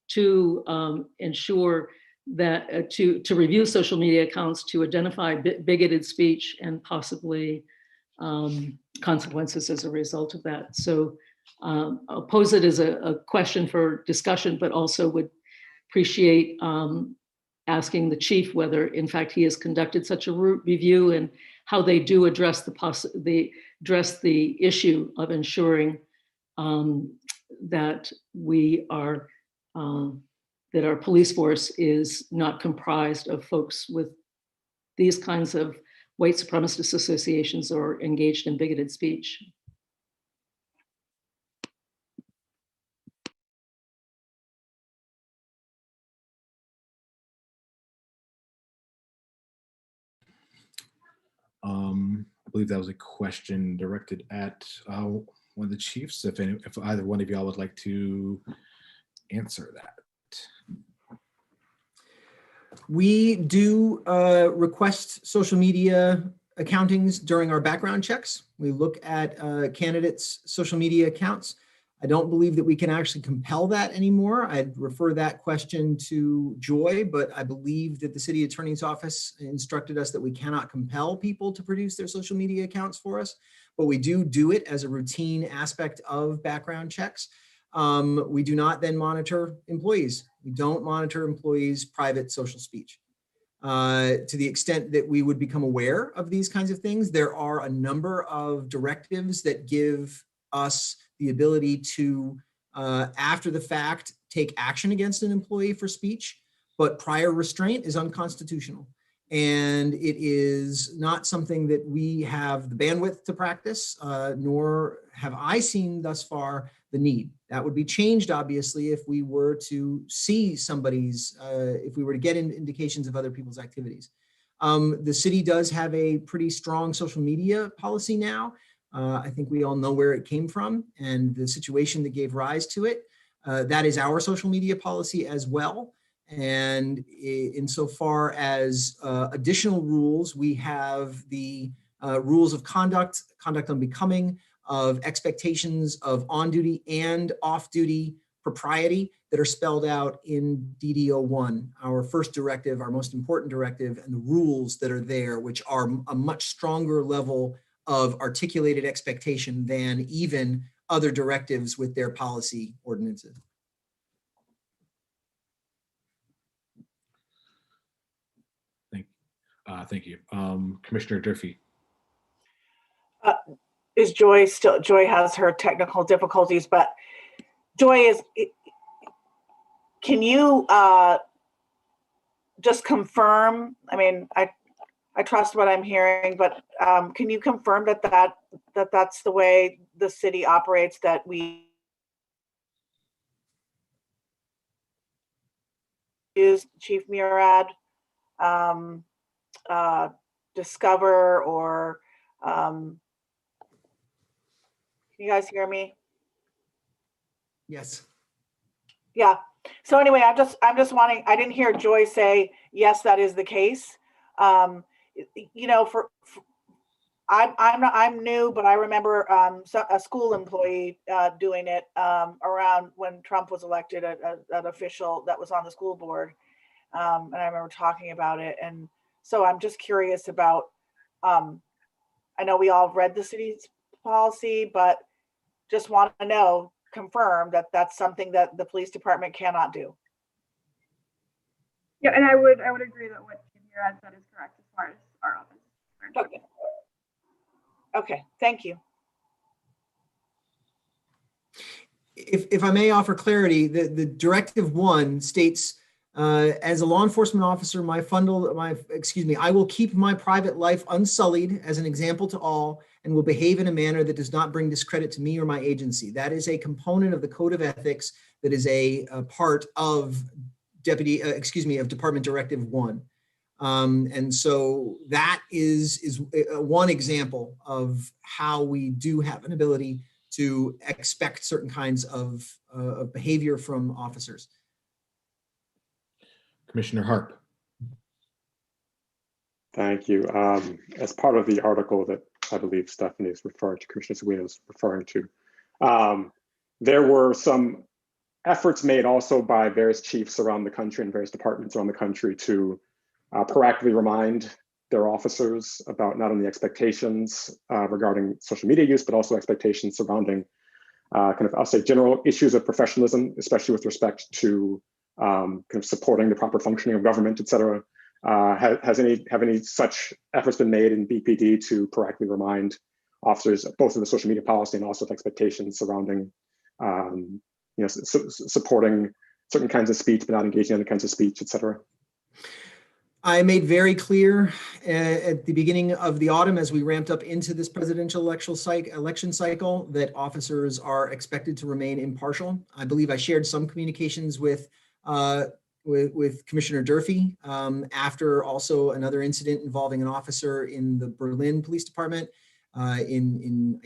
to ensure that to review social media accounts to identify bigoted speech and possibly consequences as a result of that. So I'll pose it as a question for discussion, but also would appreciate asking the chief whether in fact he has conducted such a review and how they do address the issue of ensuring that we are that our police force is not comprised of folks with these kinds of white supremacist associations or engaged in bigoted speech. I believe that was a question directed at one of the chiefs. If either one of y'all would like to answer that. We do request social media accountings during our background checks. We look at candidates' social media accounts. I don't believe that we can actually compel that anymore. I'd refer that question to Joy, but I believe that the city attorney's office instructed us that we cannot compel people to produce their social media accounts for us, but we do it as a routine aspect of background checks. We do not then monitor employees. We don't monitor employees' private social speech. To the extent that we would become aware of these kinds of things, there are a number of directives that give us the ability to, after the fact, take action against an employee for speech, but prior restraint is unconstitutional. And it is not something that we have the bandwidth to practice, nor have I seen thus far the need. That would be changed, obviously, if we were to see somebody's, if we were to get indications of other people's activities. The city does have a pretty strong social media policy now. I think we all know where it came from and the situation that gave rise to it. That is our social media policy as well. And insofar as additional rules, we have the rules of conduct unbecoming, of expectations of on-duty and off-duty propriety that are spelled out in DD01, our first directive, our most important directive, and the rules that are there, which are a much stronger level of articulated expectation than even other directives with their policy ordinances. Thank you. Commissioner Durfee. Is Joy still, Joy has her technical difficulties, but Joy can you just confirm, I mean, I trust what I'm hearing, but can you confirm that's the way the city operates, that we use Chief Murad, Discover, or can you guys hear me? Yes. Yeah. So anyway, I'm just wanting, I didn't hear Joy say, yes, that is the case. You know, I'm new, but I remember a school employee doing it around when Trump was elected, an official that was on the school board. And I remember talking about it. And so I'm just curious about, I know we all read the city's policy, but just want to know, confirm that that's something that the police department cannot do. Yeah, and I would agree that what Chief Murad said is correct as far as our office. Okay. Okay, thank you. If I may offer clarity, the Directive 1 states, as a law enforcement officer, I will keep my private life unsullied as an example to all, and will behave in a manner that does not bring discredit to me or my agency. That is a component of the Code of Ethics that is a part of Department Directive 1. And so that is one example of how we do have an ability to expect certain kinds of behavior from officers. Commissioner Harp. Thank you. As part of the article that I believe Stephanie is referring to, Commissioner Seguin is referring to, there were some efforts made also by various chiefs around the country and various departments around the country to proactively remind their officers about not only expectations regarding social media use, but also expectations surrounding I'll say general issues of professionalism, especially with respect to kind of supporting the proper functioning of government, et cetera. Have any such efforts been made in BPD to proactively remind officers both of the social media policy and also of expectations surrounding supporting certain kinds of speech, but not engaging in other kinds of speech, et cetera? I made very clear at the beginning of the autumn, as we ramped up into this presidential election cycle, that officers are expected to remain impartial. I believe I shared some communications with Commissioner Durfee after also another incident involving an officer in the Berlin Police Department and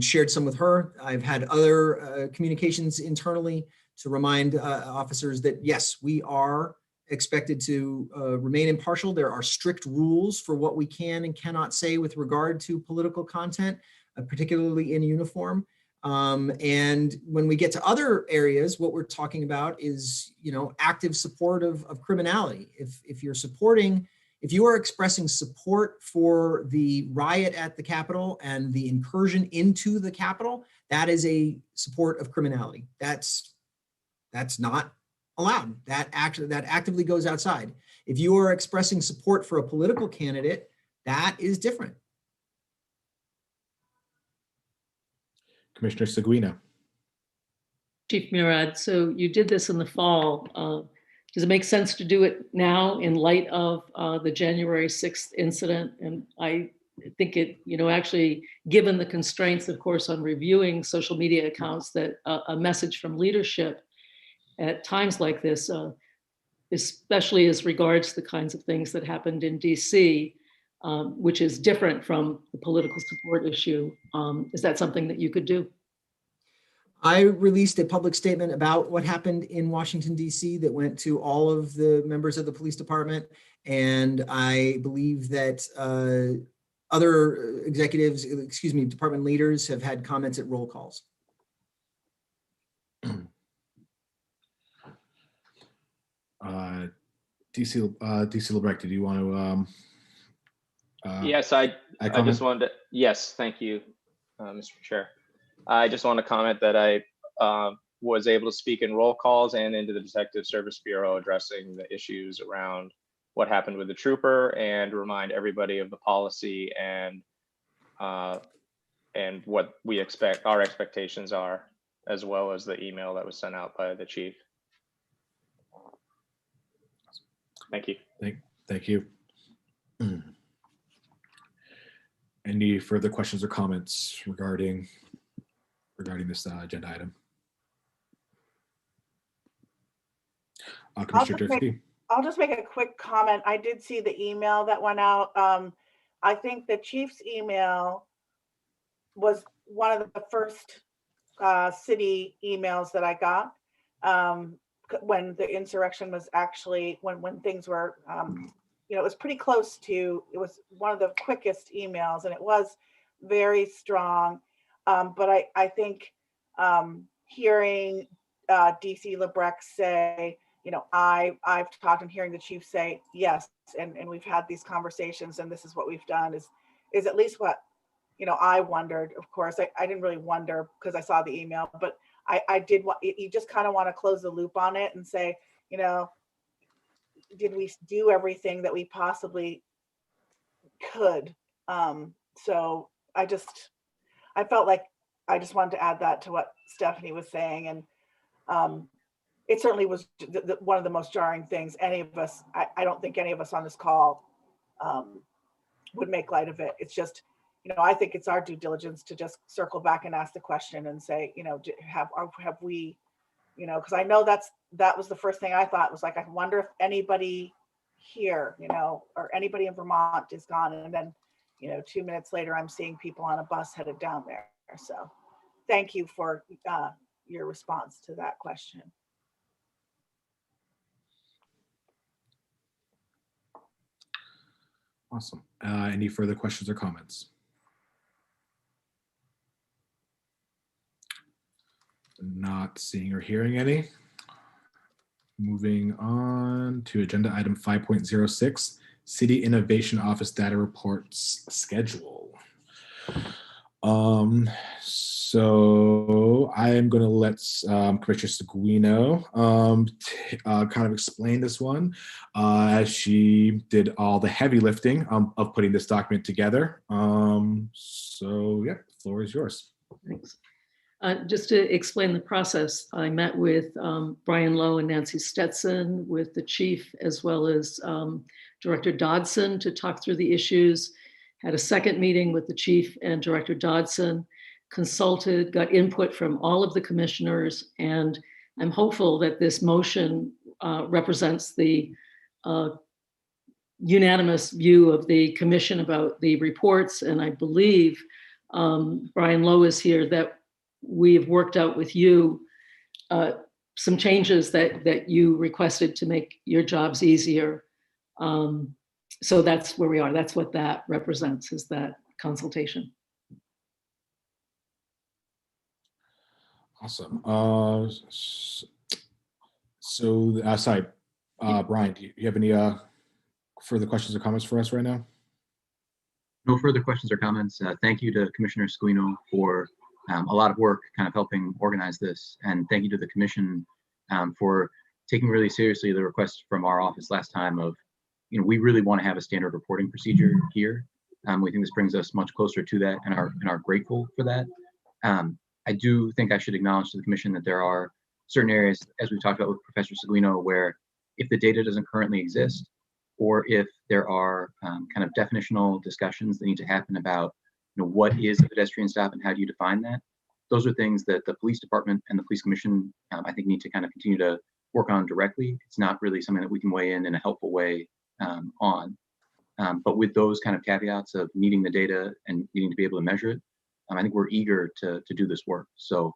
shared some with her. I've had other communications internally to remind officers that yes, we are expected to remain impartial. There are strict rules for what we can and cannot say with regard to political content, particularly in uniform. And when we get to other areas, what we're talking about is, active support of criminality. If you are expressing support for the riot at the Capitol and the incursion into the Capitol, that is a support of criminality. That's not allowed. That actively goes outside. If you are expressing support for a political candidate, that is different. Commissioner Seguina. Chief Murad, so you did this in the fall. Does it make sense to do it now in light of the January 6th incident? And I think it, actually, given the constraints, of course, on reviewing social media accounts, that a message from leadership at times like this, especially as regards the kinds of things that happened in DC, which is different from the political support issue. Is that something that you could do? I released a public statement about what happened in Washington, D.C. that went to all of the members of the police department. And I believe that other department leaders have had comments at roll calls. DC Lebrecht, do you want to? Yes, I just wanted to, yes, thank you, Mr. Chair. I just want to comment that I was able to speak in roll calls and into the Detective Service Bureau addressing the issues around what happened with the trooper and remind everybody of the policy and what we expect, our expectations are, as well as the email that was sent out by the chief. Thank you. Thank you. Any further questions or comments regarding this agenda item? Commissioner Durfee. I'll just make a quick comment. I did see the email that went out. I think the chief's email was one of the first city emails that I got when the insurrection was actually, when things were, it was pretty close to, it was one of the quickest emails, and it was very strong. But I think hearing DC Lebrecht say, I've talked and hearing the chief say, yes, and we've had these conversations and this is what we've done is at least what, I wondered. Of course, I didn't really wonder because I saw the email, but I did want, you just kind of want to close the loop on it and say, did we do everything that we possibly could? So I felt like I just wanted to add that to what Stephanie was saying. And it certainly was one of the most jarring things. Any of us, I don't think any of us on this call would make light of it. It's just, I think it's our due diligence to just circle back and ask the question and say, have we, because I know that was the first thing I thought was like, I wonder if anybody here, or anybody in Vermont is gone. And then, 2 minutes later, I'm seeing people on a bus headed down there. So thank you for your response to that question. Awesome. Any further questions or comments? Not seeing or hearing any. Moving on to agenda item 5.06, City Innovation Office Data Reports Schedule. So I am going to let Commissioner Seguino kind of explain this one as she did all the heavy lifting of putting this document together. So yeah, the floor is yours. Thanks. Just to explain the process, I met with Brian Lowe and Nancy Stetson, with the chief, as well as Director Dodson, to talk through the issues. Had a second meeting with the chief and Director Dodson, consulted, got input from all of the commissioners, and I'm hopeful that this motion represents the unanimous view of the commission about the reports. And I believe Brian Lowe is here, that we've worked out with you some changes that you requested to make your jobs easier. So that's where we are. That's what that represents, is that consultation. Awesome. Sorry, Brian, do you have any further questions or comments for us right now? No further questions or comments. Thank you to Commissioner Seguino for a lot of work kind of helping organize this. And thank you to the commission for taking really seriously the request from our office last time of, we really want to have a standard reporting procedure here. We think this brings us much closer to that and are grateful for that. I do think I should acknowledge to the commission that there are certain areas, as we've talked about with Professor Seguino, where if the data doesn't currently exist, or if there are kind of definitional discussions that need to happen about what is a pedestrian stop and how do you define that, those are things that the police department and the police commission, I think, need to kind of continue to work on directly. It's not really something that we can weigh in a helpful way on. But with those kind of caveats of needing the data and needing to be able to measure it, I think we're eager to do this work. So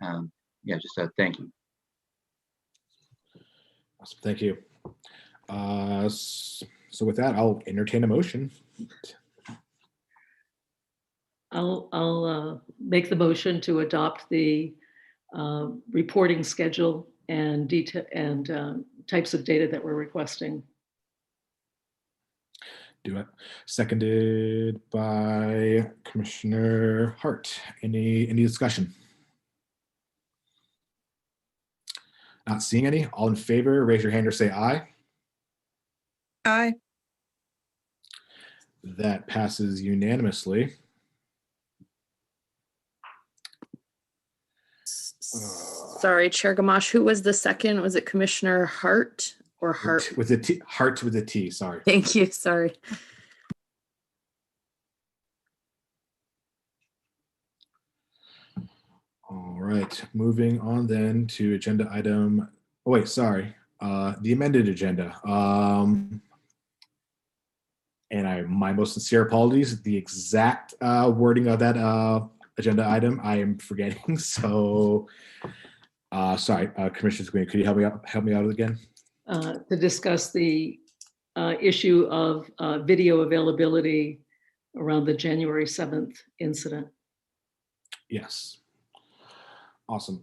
yeah, just thank you. Awesome, thank you. So with that, I'll entertain a motion. I'll make the motion to adopt the reporting schedule and detail and types of data that we're requesting. Do it. Seconded by Commissioner Hart. Any discussion? Not seeing any. All in favor, raise your hand or say aye. Aye. That passes unanimously. Sorry, Chair Gamache, who was the second? Was it Commissioner Hart or Hart? With a T, Hart with a T, sorry. Thank you, sorry. All right, moving on then to agenda item, oh wait, sorry, the amended agenda. And my most sincere apologies, the exact wording of that agenda item I am forgetting, so sorry, Commissioner Seguino, could you help me out again? To discuss the issue of video availability around the January 7th incident. Yes. Awesome.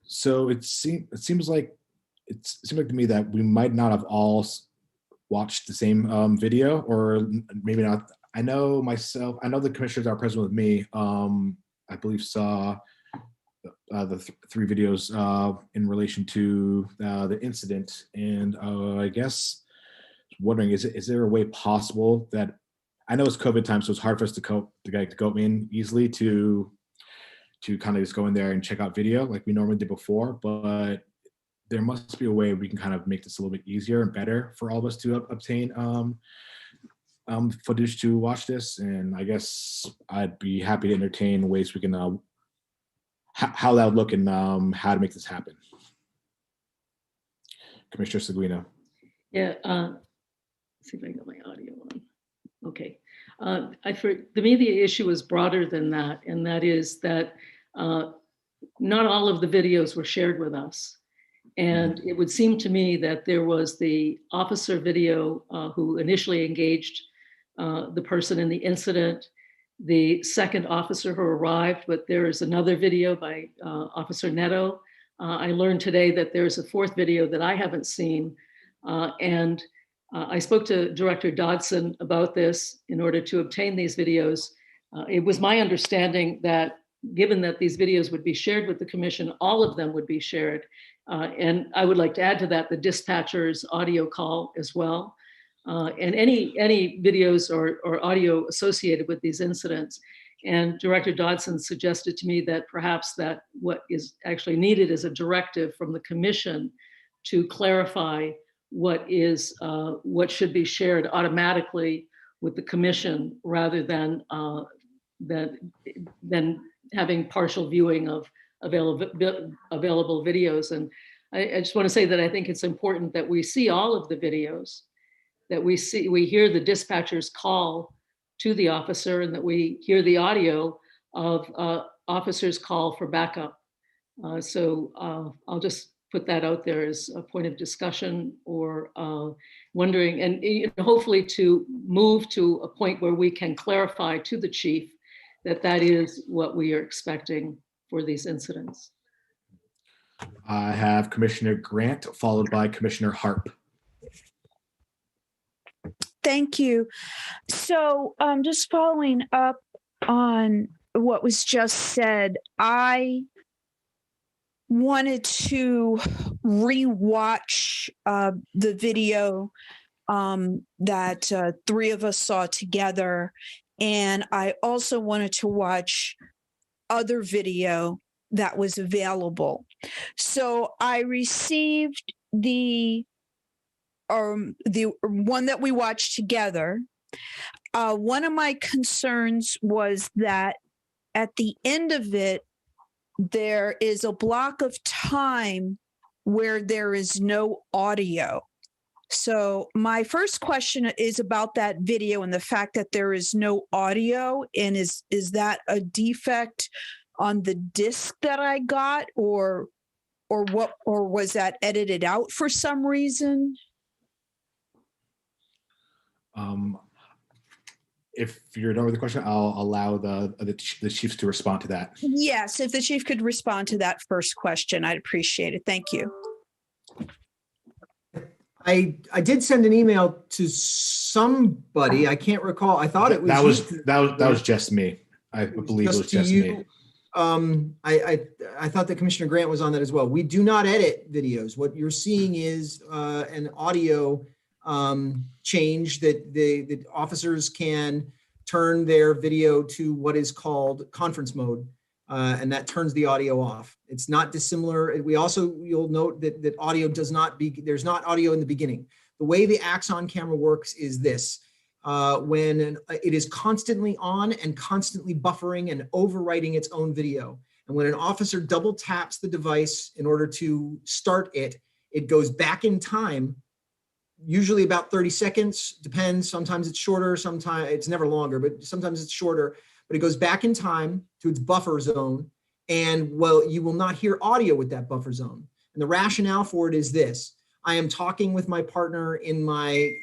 So it seems like to me that we might not have all watched the same video, or maybe not. I know the commissioners are present with me. I believe saw the three videos in relation to the incident, and I guess wondering, is there a way possible that, I know it's COVID time, so it's hard for us to go in easily to kind of just go in there and check out video like we normally did before, but there must be a way we can kind of make this a little bit easier and better for all of us to obtain footage to watch this. And I guess I'd be happy to entertain ways we can how that would look and how to make this happen. Commissioner Seguino. Yeah, let's see if I got my audio on. Okay. To me, the issue is broader than that, and that is that not all of the videos were shared with us. And it would seem to me that there was the officer video who initially engaged the person in the incident, the second officer who arrived, but there is another video by Officer Neto. I learned today that there's a fourth video that I haven't seen. And I spoke to Director Dodson about this in order to obtain these videos. It was my understanding that given that these videos would be shared with the commission, all of them would be shared. And I would like to add to that the dispatcher's audio call as well. And any videos or audio associated with these incidents. And Director Dodson suggested to me that perhaps that what is actually needed is a directive from the commission to clarify what should be shared automatically with the commission rather than having partial viewing of available videos. And I just want to say that I think it's important that we see all of the videos, that we hear the dispatcher's call to the officer, and that we hear the audio of officer's call for backup. So I'll just put that out there as a point of discussion, or wondering, and hopefully to move to a point where we can clarify to the chief that that is what we are expecting for these incidents. I have Commissioner Grant, followed by Commissioner Harp. Thank you. So just following up on what was just said, I wanted to rewatch the video that three of us saw together. And I also wanted to watch other video that was available. So I received the one that we watched together. One of my concerns was that at the end of it, there is a block of time where there is no audio. So my first question is about that video and the fact that there is no audio, and is that a defect on the disc that I got, or what, or was that edited out for some reason? If you're done with the question, I'll allow the chiefs to respond to that. Yes, if the chief could respond to that first question, I'd appreciate it. Thank you. I did send an email to somebody. I can't recall. I thought it was that was just me. I believe it was just me. I thought that Commissioner Grant was on that as well. We do not edit videos. What you're seeing is an audio change that the officers can turn their video to what is called conference mode, and that turns the audio off. It's not dissimilar. You'll note that audio there's not audio in the beginning. The way the Axon camera works is this. When it is constantly on and constantly buffering and overwriting its own video. And when an officer double taps the device in order to start it, it goes back in time, usually about 30 seconds, depends. Sometimes it's shorter, sometimes it's never longer, but sometimes it's shorter. But it goes back in time to its buffer zone. And well, you will not hear audio with that buffer zone. And the rationale for it is this. I am talking with my partner in my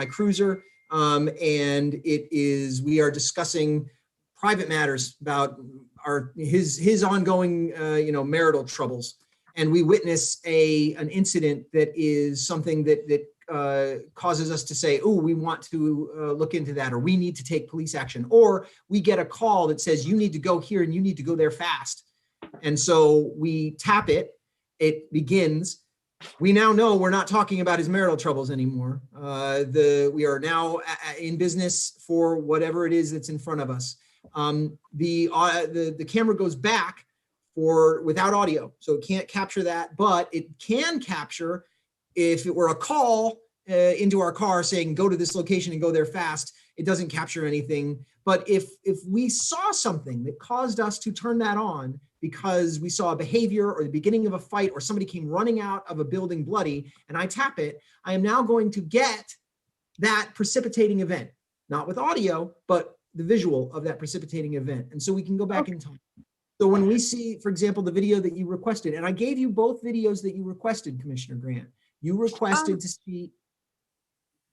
cruiser. And we are discussing private matters about his ongoing, marital troubles. And we witness an incident that is something that causes us to say, oh, we want to look into that, or we need to take police action, or we get a call that says you need to go here and you need to go there fast. And so we tap it, it begins. We now know we're not talking about his marital troubles anymore. We are now in business for whatever it is that's in front of us. The camera goes back without audio, so it can't capture that, but it can capture if it were a call into our car saying go to this location and go there fast. It doesn't capture anything. But if we saw something that caused us to turn that on, because we saw a behavior or the beginning of a fight, or somebody came running out of a building bloody, and I tap it, I am now going to get that precipitating event, not with audio, but the visual of that precipitating event. And so we can go back in time. So when we see, for example, the video that you requested, and I gave you both videos that you requested, Commissioner Grant. You requested to see.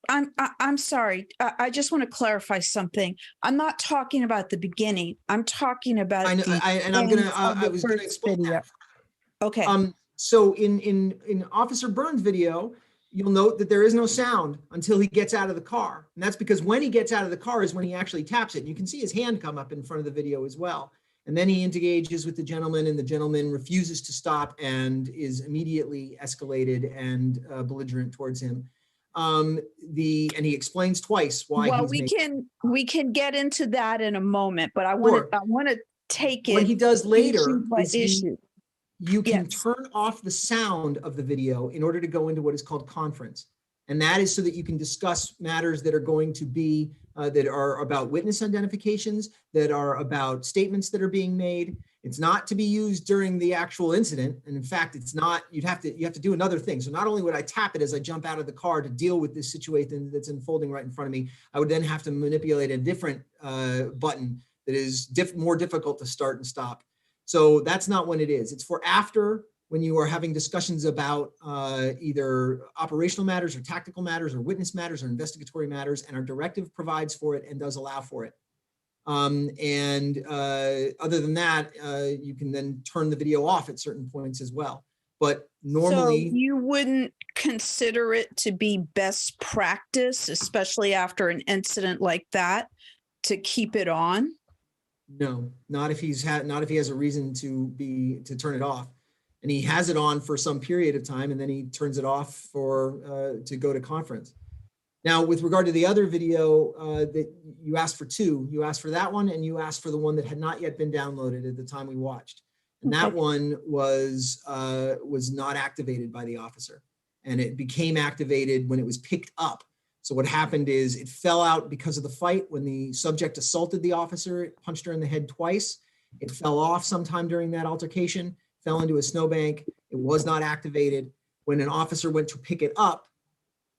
I'm sorry. I just want to clarify something. I'm not talking about the beginning. I'm talking about I was going to explain that. Okay. So in Officer Burns' video, you'll note that there is no sound until he gets out of the car. And that's because when he gets out of the car is when he actually taps it. And you can see his hand come up in front of the video as well. And then he engages with the gentleman, and the gentleman refuses to stop and is immediately escalated and belligerent towards him. And he explains twice why. Well, we can get into that in a moment, but I want to take it. What he does later is you can turn off the sound of the video in order to go into what is called conference. And that is so that you can discuss matters that are going to be, that are about witness identifications, that are about statements that are being made. It's not to be used during the actual incident. And in fact, it's not, you have to do another thing. So not only would I tap it as I jump out of the car to deal with this situation that's unfolding right in front of me, I would then have to manipulate a different button that is more difficult to start and stop. So that's not when it is. It's for after, when you are having discussions about either operational matters or tactical matters or witness matters or investigatory matters, and our directive provides for it and does allow for it. Other than that, you can then turn the video off at certain points as well. But normally— So you wouldn't consider it to be best practice, especially after an incident like that, to keep it on? No, not if he has a reason to turn it off. And he has it on for some period of time, and then he turns it off to go to conference. Now, with regard to the other video that you asked for two, you asked for that one, and you asked for the one that had not yet been downloaded at the time we watched. And that one was not activated by the officer, and it became activated when it was picked up. So what happened is it fell out because of the fight. When the subject assaulted the officer, it punched her in the head twice. It fell off sometime during that altercation, fell into a snowbank. It was not activated. When an officer went to pick it up,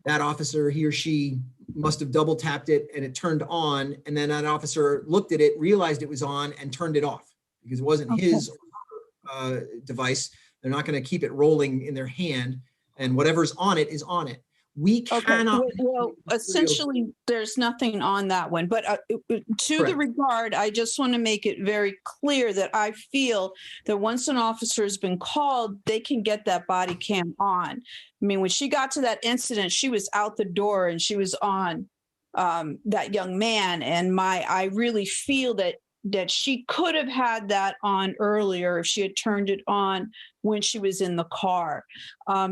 that officer, he or she, must have double tapped it and it turned on. And then that officer looked at it, realized it was on, and turned it off because it wasn't his device. They're not going to keep it rolling in their hand, and whatever's on it is on it. We cannot. Well, essentially, there's nothing on that one. But to the regard, I just want to make it very clear that I feel that once an officer has been called, they can get that body cam on. I mean, when she got to that incident, she was out the door and she was on that young man. And I really feel that she could have had that on earlier if she had turned it on when she was in the car.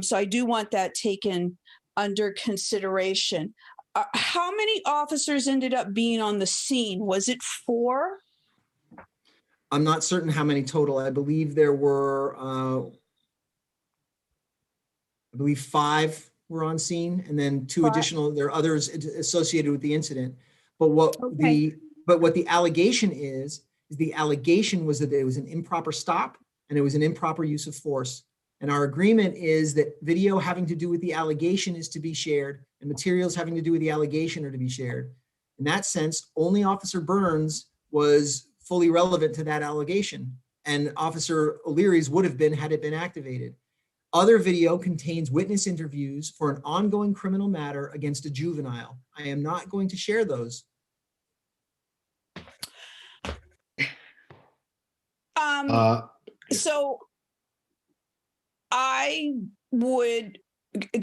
So I do want that taken under consideration. How many officers ended up being on the scene? Was it 4? I'm not certain how many total. I believe there were, 5 were on scene, and then 2 additional. There are others associated with the incident. But what the allegation is the allegation was that it was an improper stop and it was an improper use of force. And our agreement is that video having to do with the allegation is to be shared, and materials having to do with the allegation are to be shared. In that sense, only Officer Burns was fully relevant to that allegation, and Officer O'Leary's would have been had it been activated. Other video contains witness interviews for an ongoing criminal matter against a juvenile. I am not going to share those.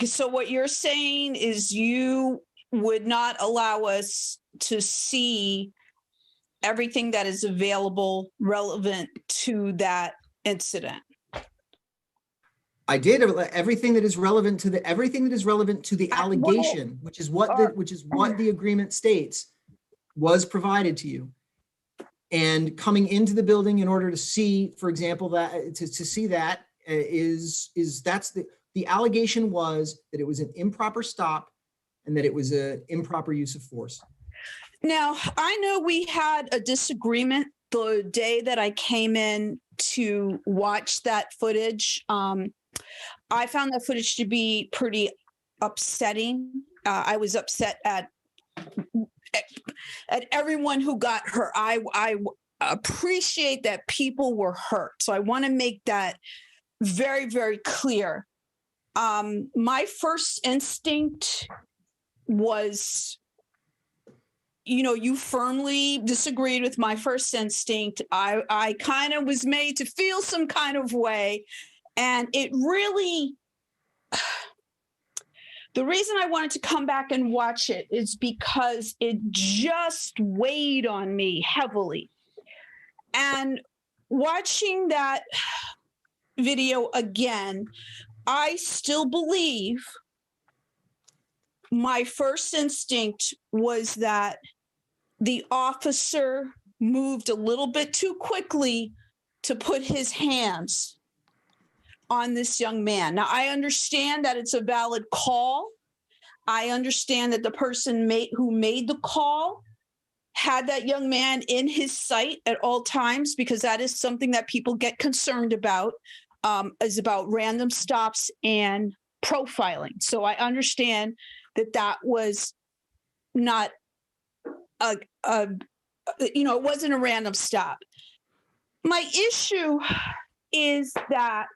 So what you're saying is you would not allow us to see everything that is available relevant to that incident. I did everything that is relevant to the allegation, which is what the agreement states, was provided to you. And coming into the building in order to see, for example, that to see that that's the allegation was that it was an improper stop and that it was an improper use of force. Now, I know we had a disagreement the day that I came in to watch that footage. I found that footage to be pretty upsetting. I was upset at everyone who got hurt. appreciate that people were hurt. So I want to make that very, very clear. My first instinct was, you firmly disagreed with my first instinct. I kind of was made to feel some kind of way. And it really, the reason I wanted to come back and watch it is because it just weighed on me heavily. And watching that video again, I still believe my first instinct was that the officer moved a little bit too quickly to put his hands on this young man. Now, I understand that it's a valid call. I understand that the person who made the call had that young man in his sight at all times, because that is something that people get concerned about, is about random stops and profiling. So I understand that was not it wasn't a random stop. My issue is that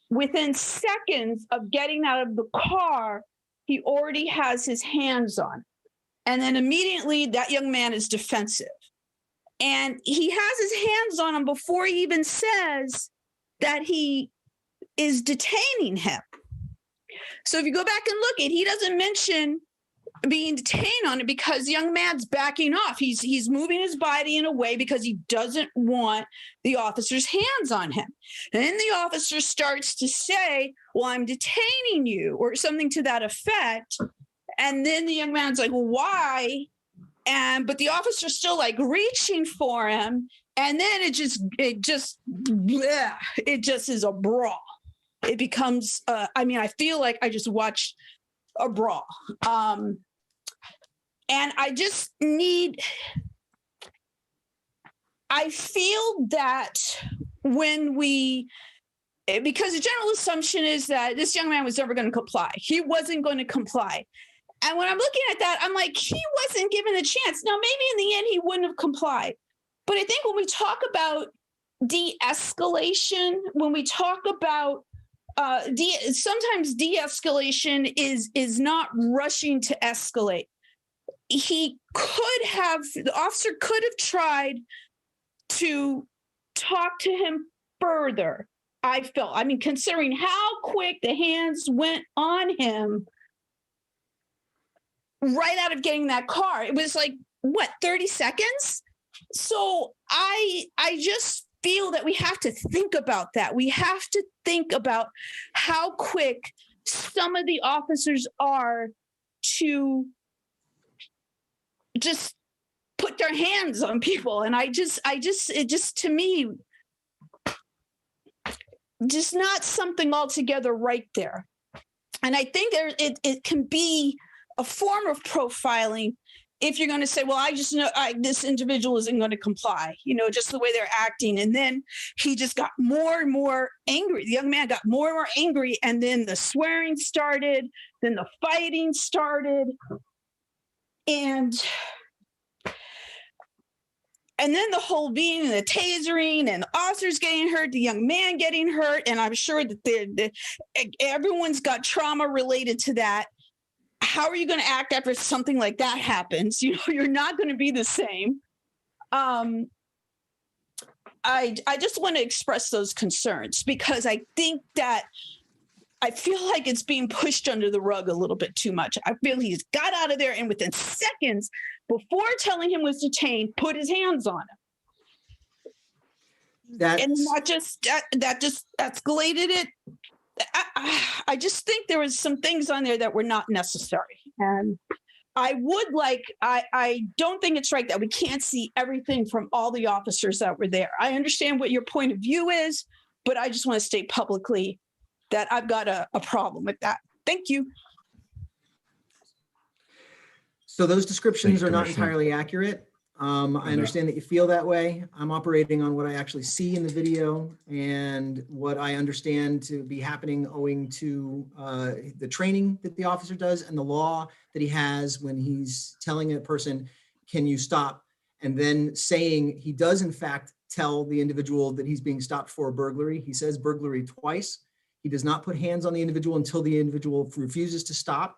within seconds of getting out of the car, he already has his hands on. And then immediately that young man is defensive. And he has his hands on him before he even says that he is detaining him. So if you go back and look at it, he doesn't mention being detained on it because the young man's backing off. He's moving his body in a way because he doesn't want the officer's hands on him. And then the officer starts to say, well, I'm detaining you, or something to that effect. And then the young man's like, well, why? But the officer's still like reaching for him. And then it just is a brawl. It becomes, I feel like I just watched a brawl. And I feel that because the general assumption is that this young man was never going to comply. He wasn't going to comply. And when I'm looking at that, I'm like, he wasn't given a chance. Now, maybe in the end, he wouldn't have complied. But I think when we talk about de-escalation, when we talk about sometimes de-escalation is not rushing to escalate. The officer could have tried to talk to him further, I felt. Considering how quick the hands went on him right out of getting that car. It was like, 30 seconds? So I just feel that we have to think about that. We have to think about how quick some of the officers are to just put their hands on people. And it just to me, just not something altogether right there. And I think it can be a form of profiling if you're going to say, well, I just know this individual isn't going to comply, just the way they're acting. And then he just got more and more angry. The young man got more and more angry. And then the swearing started, then the fighting started. And then the whole being and the tasering and the officers getting hurt, the young man getting hurt. And I'm sure that everyone's got trauma related to that. How are you going to act after something like that happens? You're not going to be the same. I just want to express those concerns because I think that I feel like it's being pushed under the rug a little bit too much. I feel he's got out of there and within seconds before telling him was detained, put his hands on him. And that just escalated it. I just think there was some things on there that were not necessary. And I don't think it's right that we can't see everything from all the officers that were there. I understand what your point of view is, but I just want to state publicly that I've got a problem with that. Thank you. So those descriptions are not entirely accurate. I understand that you feel that way. I'm operating on what I actually see in the video and what I understand to be happening owing to the training that the officer does and the law that he has when he's telling a person, can you stop? and then saying he does in fact tell the individual that he's being stopped for a burglary. He says burglary twice. He does not put hands on the individual until the individual refuses to stop.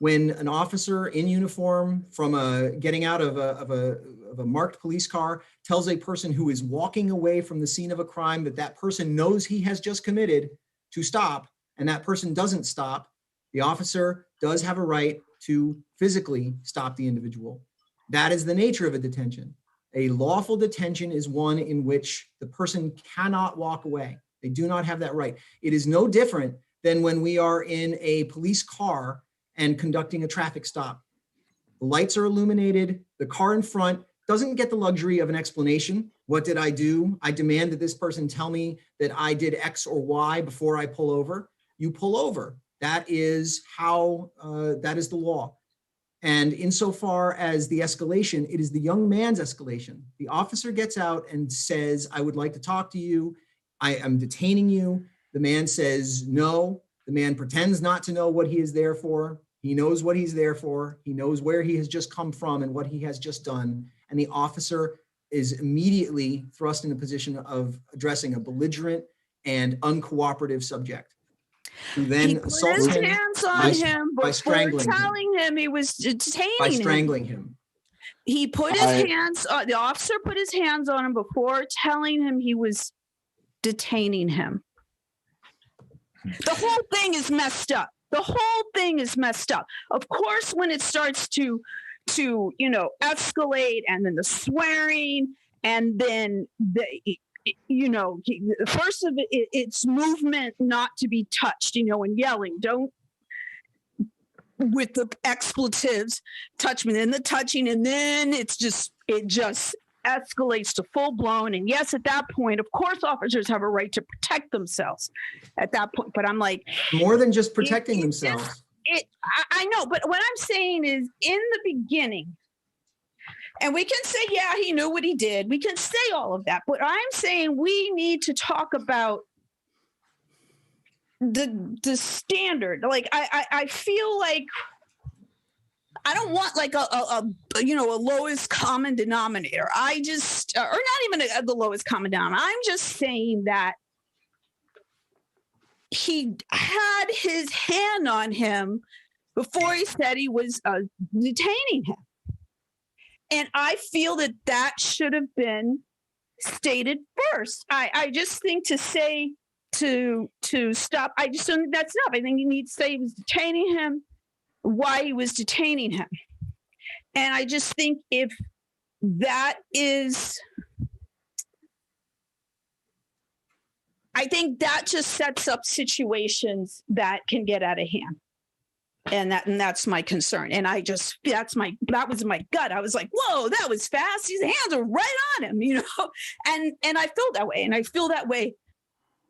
When an officer in uniform from getting out of a marked police car tells a person who is walking away from the scene of a crime that that person knows he has just committed to stop, and that person doesn't stop, the officer does have a right to physically stop the individual. That is the nature of a detention. A lawful detention is one in which the person cannot walk away. They do not have that right. It is no different than when we are in a police car and conducting a traffic stop. The lights are illuminated. The car in front doesn't get the luxury of an explanation. What did I do? I demand that this person tell me that I did X or Y before I pull over. You pull over. That is how, that is the law. And insofar as the escalation, it is the young man's escalation. The officer gets out and says, I would like to talk to you. I am detaining you. The man says no. The man pretends not to know what he is there for. He knows what he's there for. He knows where he has just come from and what he has just done. And the officer is immediately thrust in a position of addressing a belligerent and uncooperative subject. Who then he put assaults his him hands on him by before strangling telling him he was detaining by strangling him. He put his hands, the officer put his hands on him before telling him he was detaining him. The whole thing is messed up. The whole thing is messed up. Of course, when it starts to escalate, and then the swearing, and then first of it's movement not to be touched, and yelling, don't, with the expletives, touch me, then the touching, and then it just escalates to full blown. And yes, at that point, of course, officers have a right to protect themselves at that point. But I'm like, more than just protecting themselves. I know, but what I'm saying is, in the beginning, and we can say, yeah, he knew what he did. We can say all of that. But I'm saying we need to talk about the standard. Like, I feel like I don't want like a lowest common denominator. Or not even the lowest common denominator. I'm just saying that he had his hand on him before he said he was detaining him. And I feel that should have been stated first. I just think to say to stop, I just don't think that's enough. I think you need to say he was detaining him, why he was detaining him. And I just think if that is, I think that just sets up situations that can get out of hand. And that's my concern. And that was my gut. I was like, whoa, that was fast. His hands are right on him, and I feel that way. And I feel that way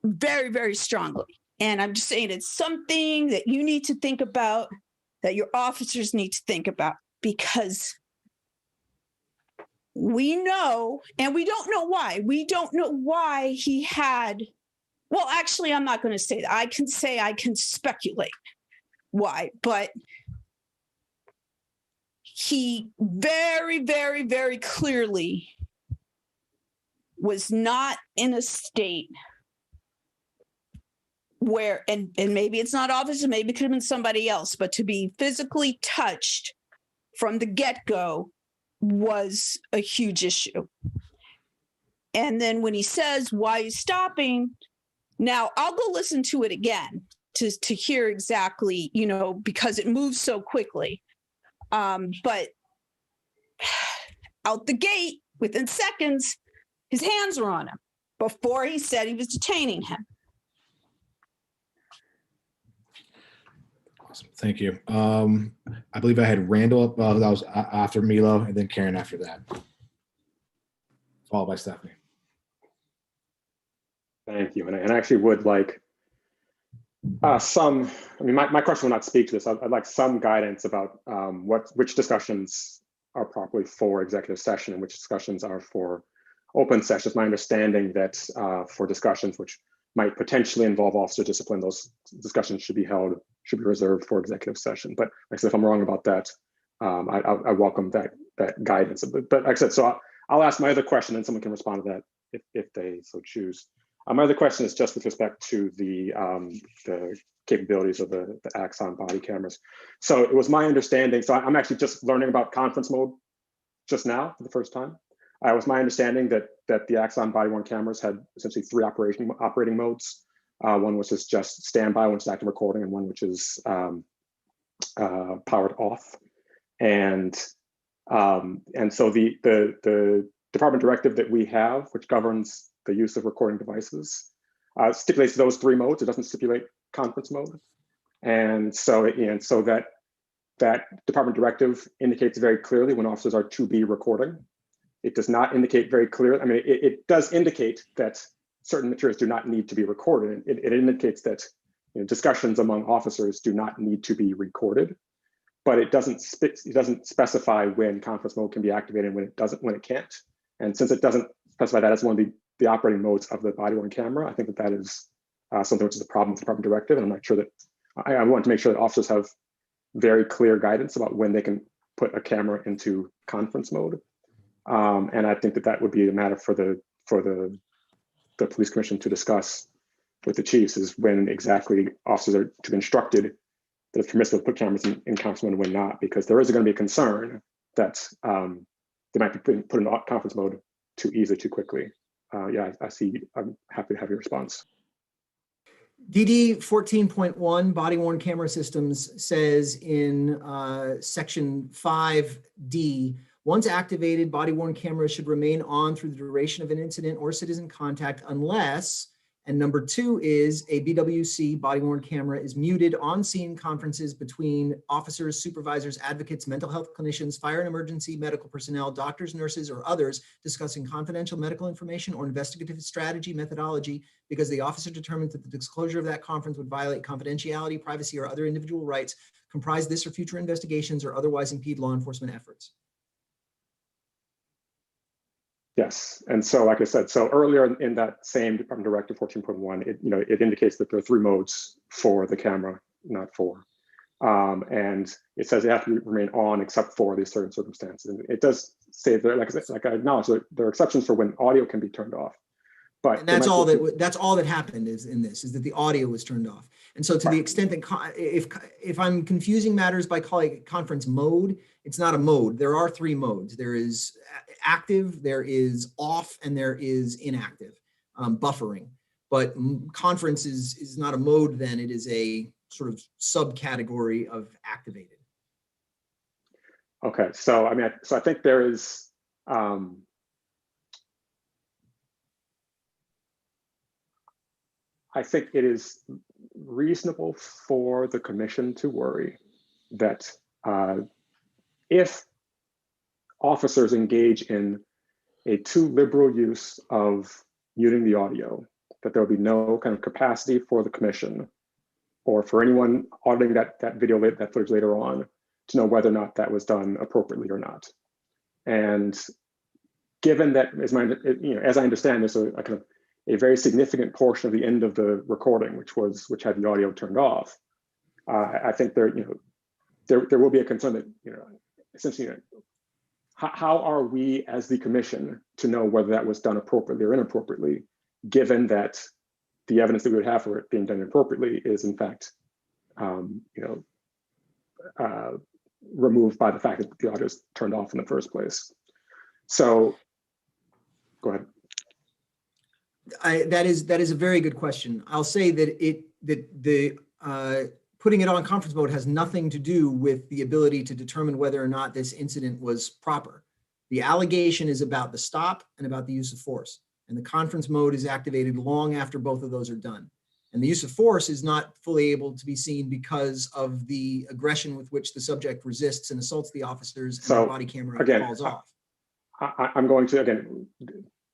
very, very strongly. And I'm just saying it's something that you need to think about, that your officers need to think about, because we know, and we don't know why. We don't know why he had, well, actually, I'm not going to say that. I can speculate why, but he very, very, very clearly was not in a state where, and maybe it's not officer, maybe it could have been somebody else, but to be physically touched from the get-go was a huge issue. And then when he says, why are you stopping? Now I'll go listen to it again to hear exactly, because it moves so quickly. But out the gate, within seconds, his hands were on him before he said he was detaining him. Awesome. Thank you. I believe I had Randall up. That was after Milo, and then Karen after that, followed by Stephanie. Thank you. And I actually would like my question will not speak to this. I'd like some guidance about which discussions are properly for executive session and which discussions are for open sessions. My understanding that for discussions which might potentially involve officer discipline, those discussions should be reserved for executive session. But like I said, if I'm wrong about that, I welcome that guidance. But like I said, so I'll ask my other question and someone can respond to that if they so choose. My other question is just with respect to the capabilities of the Axon body cameras. So it was my understanding, so I'm actually just learning about conference mode just now for the first time. It was my understanding that the Axon body-worn cameras had essentially 3 operating modes. One which is just standby, one which is active recording, and one which is powered off. And so the department directive that we have, which governs the use of recording devices, stipulates those 3 modes. It doesn't stipulate conference mode. And so that department directive indicates very clearly when officers are to be recording. It does not indicate very clearly. I mean, it does indicate that certain materials do not need to be recorded. It indicates that discussions among officers do not need to be recorded, but it doesn't specify when conference mode can be activated and when it can't. And since it doesn't specify that as one of the operating modes of the body-worn camera, I think that is something which is a problem with the department directive. And I'm not sure that I want to make sure that officers have very clear guidance about when they can put a camera into conference mode. And I think that would be a matter for the police commission to discuss with the chiefs, is when exactly officers are to be instructed that it's permissible to put cameras in conference mode and when not, because there is going to be a concern that they might be put in conference mode too easily, too quickly. Yeah, I see. I'm happy to have your response. DD 14.1 body-worn camera systems says in section 5D, once activated, body-worn cameras should remain on through the duration of an incident or citizen contact unless, and number 2 is a BWC body-worn camera is muted on scene conferences between officers, supervisors, advocates, mental health clinicians, fire and emergency medical personnel, doctors, nurses, or others discussing confidential medical information or investigative strategy methodology because the officer determined that the disclosure of that conference would violate confidentiality, privacy, or other individual rights, comprise this or future investigations, or otherwise impede law enforcement efforts. Yes, and so like I said, so earlier in that same Department Directive 14.1, it indicates that there are 3 modes for the camera, not 4, and it says they have to remain on except for these certain circumstances. And it does say that, like I acknowledge, there are exceptions for when audio can be turned off. But and that's all that happened is that the audio was turned off. And so to the extent that if I'm confusing matters by calling it conference mode, it's not a mode. There are 3 modes. There is active, there is off, and there is inactive, buffering. But conference is not a mode then, it is a sort of subcategory of activated. Okay, so I think there is, I think it is reasonable for the commission to worry that if officers engage in a too liberal use of muting the audio, that there will be no kind of capacity for the commission or for anyone auditing that footage later on to know whether or not that was done appropriately or not. And given that, as I understand, there's a kind of a very significant portion of the end of the recording, which had the audio turned off. I think there will be a concern that essentially, how are we as the commission to know whether that was done appropriately or inappropriately, given that the evidence that we would have for it being done inappropriately is in fact, removed by the fact that the audio is turned off in the first place. So, go ahead. That is a very good question. I'll say that putting it on conference mode has nothing to do with the ability to determine whether or not this incident was proper. The allegation is about the stop and about the use of force. And the conference mode is activated long after both of those are done. And the use of force is not fully able to be seen because of the aggression with which the subject resists and assaults the officers, and the body camera falls off. I'm going to, again,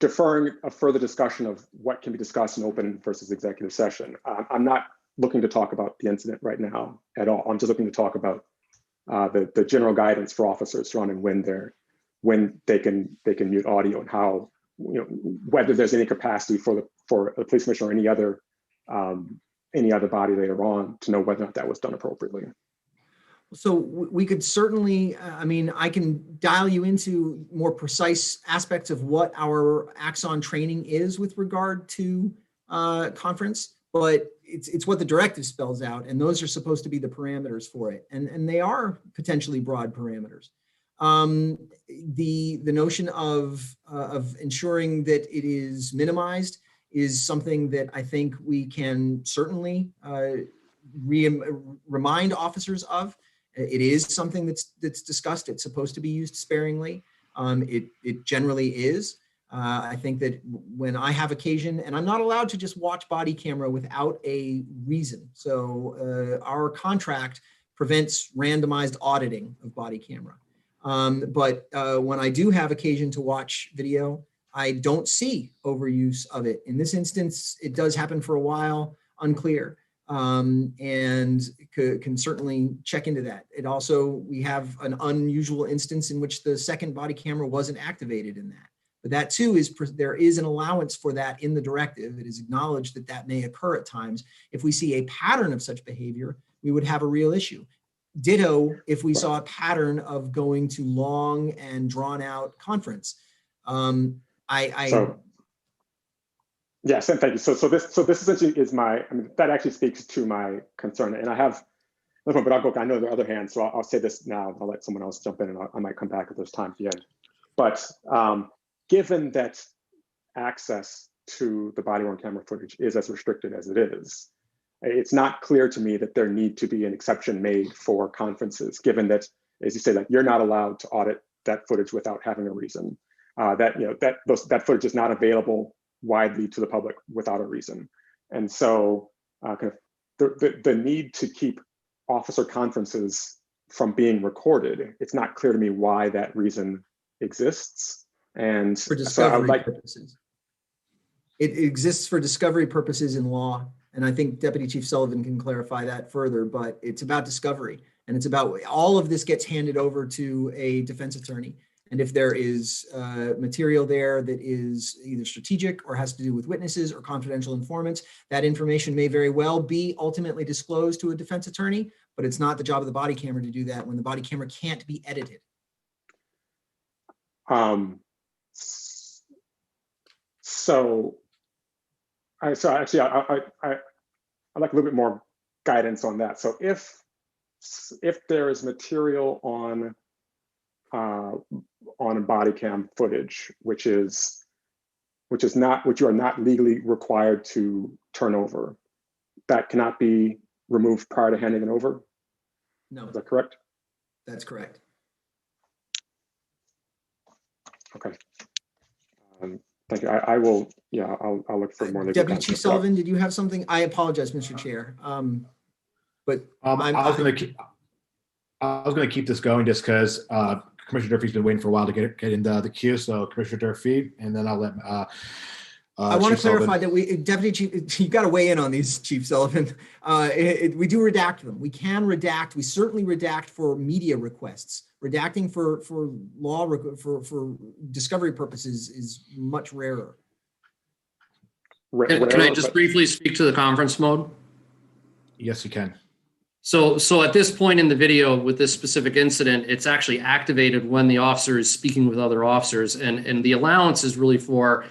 deferring a further discussion of what can be discussed in open versus executive session. I'm not looking to talk about the incident right now at all. I'm just looking to talk about the general guidance for officers surrounding when they can mute audio and how, whether there's any capacity for the police commissioner or any other body later on to know whether or not that was done appropriately. So we could certainly, I mean, I can dial you into more precise aspects of what our Axon training is with regard to conference, but it's what the directive spells out, and those are supposed to be the parameters for it, and they are potentially broad parameters. The notion of ensuring that it is minimized is something that I think we can certainly remind officers of. It is something that's discussed. It's supposed to be used sparingly. It generally is. I think that when I have occasion, and I'm not allowed to just watch body camera without a reason. So our contract prevents randomized auditing of body camera. But when I do have occasion to watch video, I don't see overuse of it. In this instance, it does happen for a while, unclear. And can certainly check into that. It also, we have an unusual instance in which the second body camera wasn't activated in that. But that too is, there is an allowance for that in the directive. It is acknowledged that that may occur at times. If we see a pattern of such behavior, we would have a real issue. Ditto if we saw a pattern of going to long and drawn out conference. Yes, and thank you. So this essentially is that actually speaks to my concern. And I have, but I'll go, I know the other hand, so I'll say this now. I'll let someone else jump in, and I might come back if there's time at the end. But given that access to the body-worn camera footage is as restricted as it is, it's not clear to me that there need to be an exception made for conferences, given that, as you say, that you're not allowed to audit that footage without having a reason. That footage is not available widely to the public without a reason. And so the need to keep officer conferences from being recorded, it's not clear to me why that reason exists. And for discovery purposes. It exists for discovery purposes in law. And I think Deputy Chief Sullivan can clarify that further, but it's about discovery. And it's about, all of this gets handed over to a defense attorney. And if there is material there that is either strategic or has to do with witnesses or confidential informants, that information may very well be ultimately disclosed to a defense attorney, but it's not the job of the body camera to do that when the body camera can't be edited. So I'd like a little bit more guidance on that. So if there is material on body cam footage, which you are not legally required to turn over, that cannot be removed prior to handing it over? No. Is that correct? That's correct. Okay. Thank you. I will, yeah, I'll look for more. Deputy Chief Sullivan, did you have something? I apologize, Mr. Chair. But I was going to keep this going just because Commissioner Durfee's been waiting for a while to get into the queue. So Commissioner Durfee, and then I'll let I want to clarify that Deputy Chief, you got to weigh in on these, Chief Sullivan. We do redact them. We can redact. We certainly redact for media requests. Redacting for law for discovery purposes is much rarer. Can I just briefly speak to the conference mode? Yes, you can. So at this point in the video with this specific incident, it's actually activated when the officer is speaking with other officers, and the allowance is really for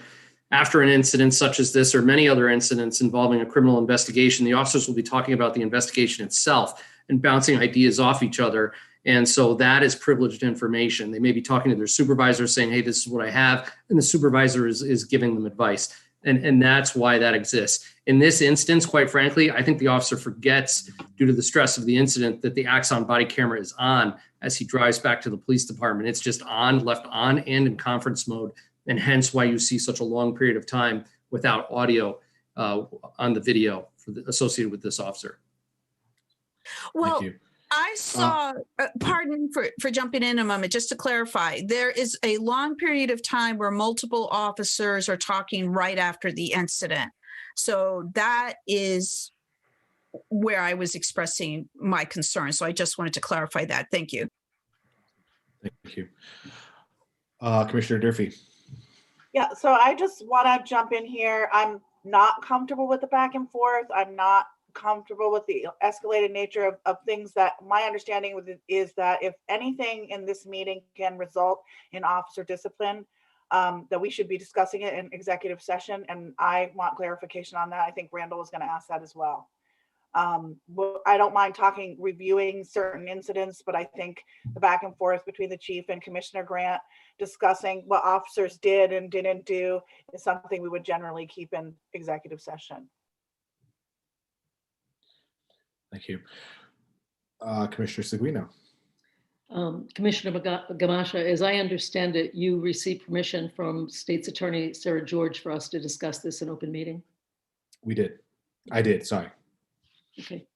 after an incident such as this or many other incidents involving a criminal investigation, the officers will be talking about the investigation itself and bouncing ideas off each other. And so that is privileged information. They may be talking to their supervisor saying, hey, this is what I have. And the supervisor is giving them advice. And that's why that exists. In this instance, quite frankly, I think the officer forgets, due to the stress of the incident, that the Axon body camera is on as he drives back to the police department. It's just on, left on, and in conference mode. And hence why you see such a long period of time without audio on the video associated with this officer. Well, Thank you. I saw, pardon for jumping in a moment, just to clarify, there is a long period of time where multiple officers are talking right after the incident. So that is where I was expressing my concern. So I just wanted to clarify that. Thank you. Thank you. Commissioner Durfee. Yeah, so I just want to jump in here. I'm not comfortable with the back and forth. I'm not comfortable with the escalated nature of things. That my understanding with it is that if anything in this meeting can result in officer discipline, that we should be discussing it in executive session. And I want clarification on that. I think Randall was going to ask that as well. I don't mind reviewing certain incidents, but I think the back and forth between the chief and Commissioner Grant discussing what officers did and didn't do is something we would generally keep in executive session. Thank you. Commissioner Seguino. Commissioner Gamasha, as I understand it, you received permission from State's Attorney Sarah George for us to discuss this in open meeting? We did. I did, sorry. Okay.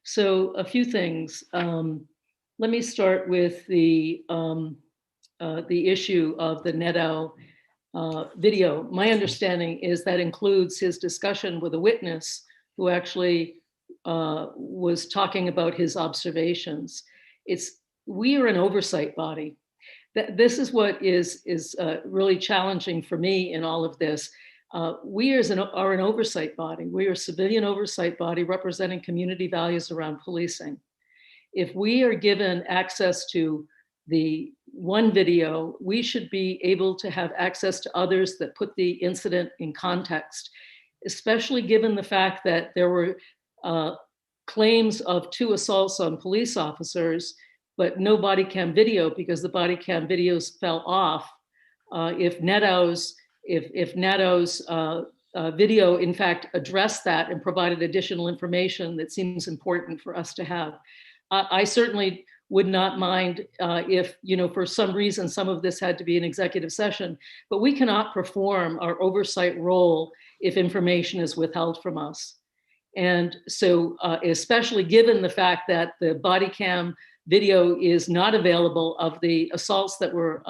So a few things. Let me start with the issue of the Neto video. My understanding is that includes his discussion with a witness who actually was talking about his observations. We are an oversight body. This is what is really challenging for me in all of this. We are an oversight body. We are a civilian oversight body representing community values around policing. If we are given access to the one video, we should be able to have access to others that put the incident in context, especially given the fact that there were claims of 2 assaults on police officers, but no body cam video because the body cam videos fell off. If Neto's video, in fact, addressed that and provided additional information that seems important for us to have. I certainly would not mind if, for some reason, some of this had to be an executive session, but we cannot perform our oversight role if information is withheld from us. And so, especially given the fact that the body cam video is not available of the assaults that were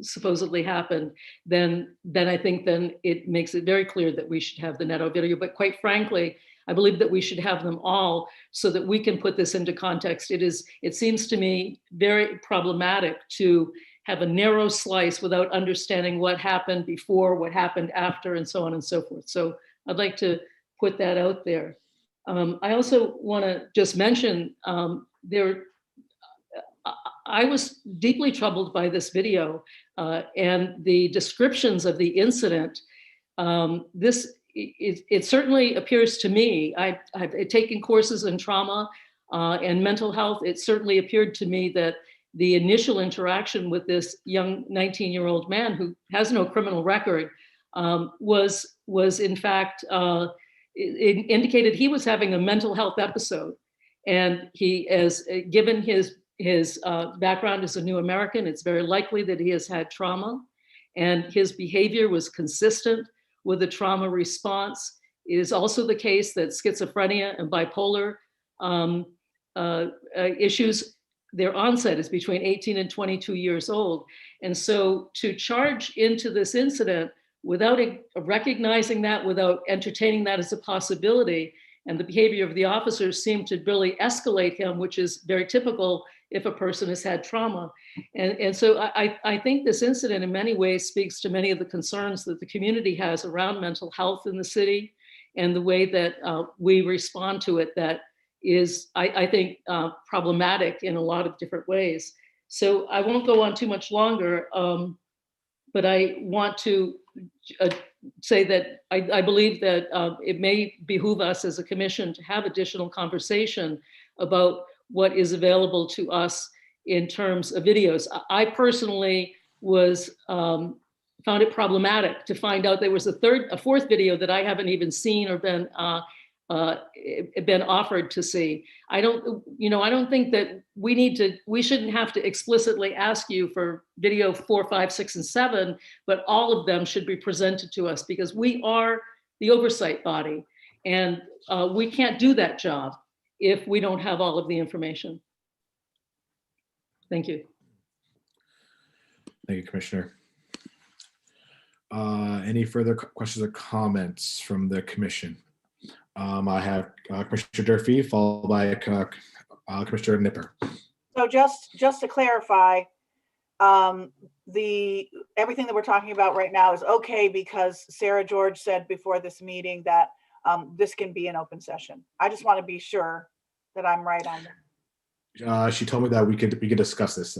supposedly happened, then I think then it makes it very clear that we should have the Neto video. But quite frankly, I believe that we should have them all so that we can put this into context. It seems to me very problematic to have a narrow slice without understanding what happened before, what happened after, and so on and so forth. So I'd like to put that out there. I also want to just mention I was deeply troubled by this video and the descriptions of the incident. It certainly appears to me, I've taken courses in trauma and mental health. It certainly appeared to me that the initial interaction with this young 19-year-old man who has no criminal record was in fact, it indicated he was having a mental health episode. And he, given his background as a new American, it's very likely that he has had trauma, and his behavior was consistent with a trauma response. It is also the case that schizophrenia and bipolar issues, their onset is between 18 and 22 years old. And so to charge into this incident without recognizing that, without entertaining that as a possibility, and the behavior of the officers seemed to really escalate him, which is very typical if a person has had trauma. And so I think this incident in many ways speaks to many of the concerns that the community has around mental health in the city and the way that we respond to it that is, I think, problematic in a lot of different ways. So I won't go on too much longer, but I want to say that I believe that it may behoove us as a commission to have additional conversation about what is available to us in terms of videos. I personally found it problematic to find out there was a fourth video that I haven't even seen or been offered to see. I don't think that we shouldn't have to explicitly ask you for video 4, 5, 6, and 7, but all of them should be presented to us because we are the oversight body, and we can't do that job if we don't have all of the information. Thank you. Thank you, Commissioner. Any further questions or comments from the commission? I have Commissioner Durfee followed by Commissioner Nipper. So just to clarify, everything that we're talking about right now is okay because Sarah George said before this meeting that this can be an open session. I just want to be sure that I'm right on that. She told me that we could discuss this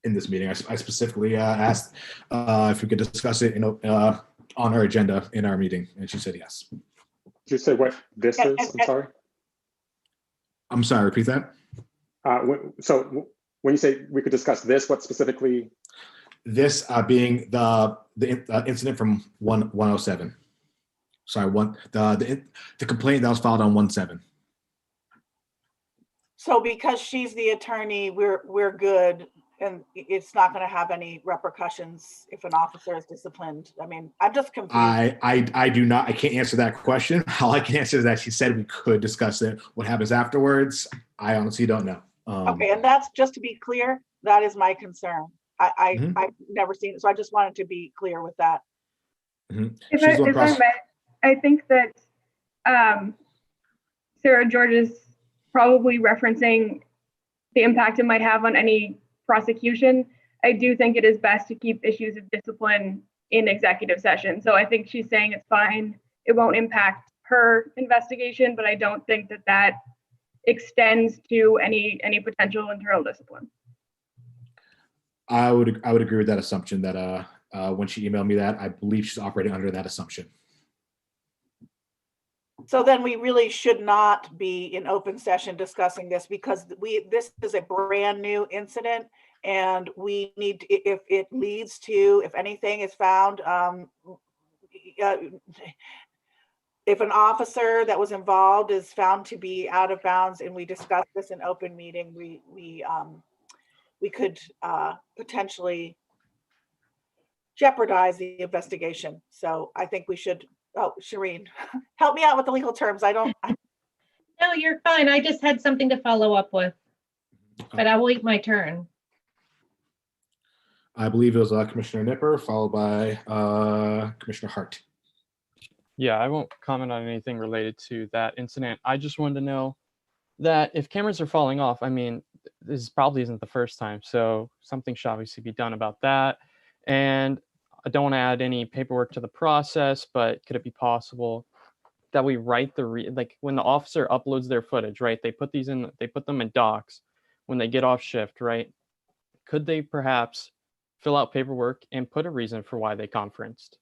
in this meeting. I specifically asked if we could discuss it on our agenda in our meeting, and she said yes. Did you say what this is? I'm sorry. I'm sorry. Repeat that. So when you say we could discuss this, what specifically? This being the incident from 107. Sorry, the complaint that was filed on 1-7. So because she's the attorney, we're good, and it's not going to have any repercussions if an officer is disciplined. I mean, I'm just confused. I do not. I can't answer that question. All I can answer is that she said we could discuss it. What happens afterwards, I honestly don't know. Okay, and that's just to be clear. That is my concern. I've never seen it, so I just wanted to be clear with that. If I may, I think that Sarah George is probably referencing the impact it might have on any prosecution. I do think it is best to keep issues of discipline in executive session. So I think she's saying it's fine. It won't impact her investigation, but I don't think that extends to any potential internal discipline. I would agree with that assumption that when she emailed me that, I believe she's operating under that assumption. So then we really should not be in open session discussing this because this is a brand new incident and we need, if it leads to, if anything is found, if an officer that was involved is found to be out of bounds and we discuss this in open meeting, we could potentially jeopardize the investigation. So I think we should. Oh, Shireen, help me out with the legal terms. No, you're fine. I just had something to follow up with, but I'll wait my turn. I believe it was Commissioner Nipper, followed by Commissioner Hart. Yeah, I won't comment on anything related to that incident. I just wanted to know that if cameras are falling off, I mean, this probably isn't the first time, so something should obviously be done about that. And I don't want to add any paperwork to the process, but could it be possible that we write like when the officer uploads their footage, right? They put them in docs when they get off shift, right? Could they perhaps fill out paperwork and put a reason for why they conferenced?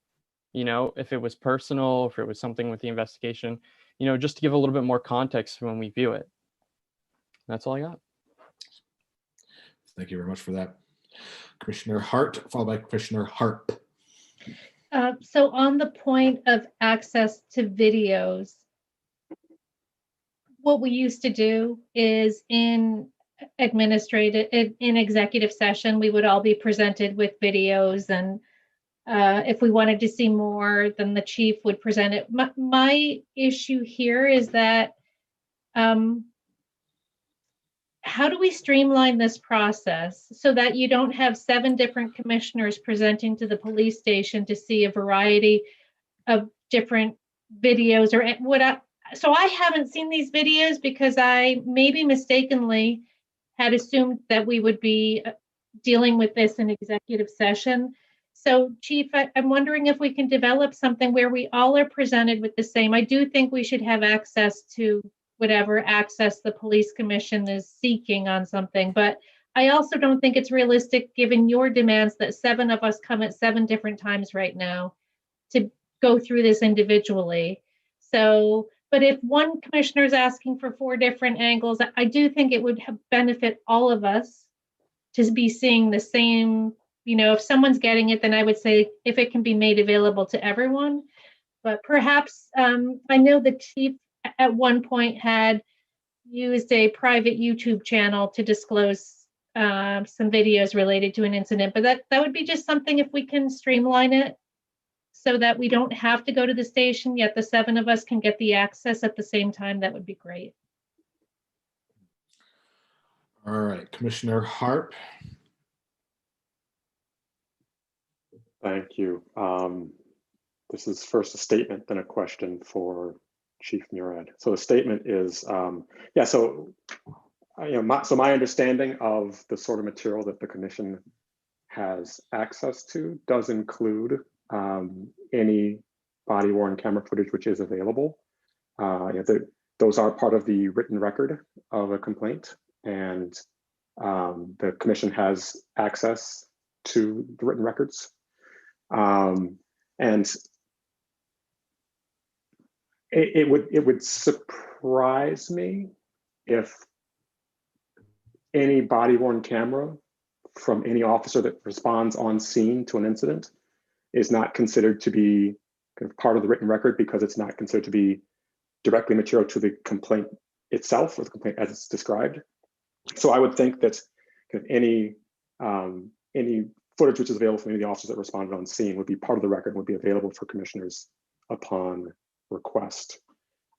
You know, if it was personal, if it was something with the investigation, you know, just to give a little bit more context when we view it. That's all I got. Thank you very much for that. Commissioner Hart, followed by Commissioner Harp. So on the point of access to videos, what we used to do is in executive session, we would all be presented with videos, and if we wanted to see more, then the chief would present it. My issue here is that how do we streamline this process so that you don't have 7 different commissioners presenting to the police station to see a variety of different videos or what? So I haven't seen these videos because I maybe mistakenly had assumed that we would be dealing with this in executive session. So Chief, I'm wondering if we can develop something where we all are presented with the same. I do think we should have access to whatever access the police commission is seeking on something. But I also don't think it's realistic, given your demands, that 7 of us come at 7 different times right now to go through this individually. So, but if one commissioner is asking for 4 different angles, I do think it would benefit all of us to be seeing the same. You know, if someone's getting it, then I would say if it can be made available to everyone. But perhaps, I know the chief at one point had used a private YouTube channel to disclose some videos related to an incident, but that would be just something if we can streamline it so that we don't have to go to the station, yet the 7 of us can get the access at the same time. That would be great. All right, Commissioner Harp. Thank you. This is first a statement, then a question for Chief Murad. So the statement is, so my understanding of the sort of material that the commission has access to does include any body-worn camera footage which is available. Those are part of the written record of a complaint, and the commission has access to the written records. And it would surprise me if any body-worn camera from any officer that responds on scene to an incident is not considered to be kind of part of the written record, because it's not considered to be directly material to the complaint itself, or the complaint as it's described. So I would think that kind of any footage which is available from any of the officers that responded on scene would be part of the record and would be available for commissioners upon request.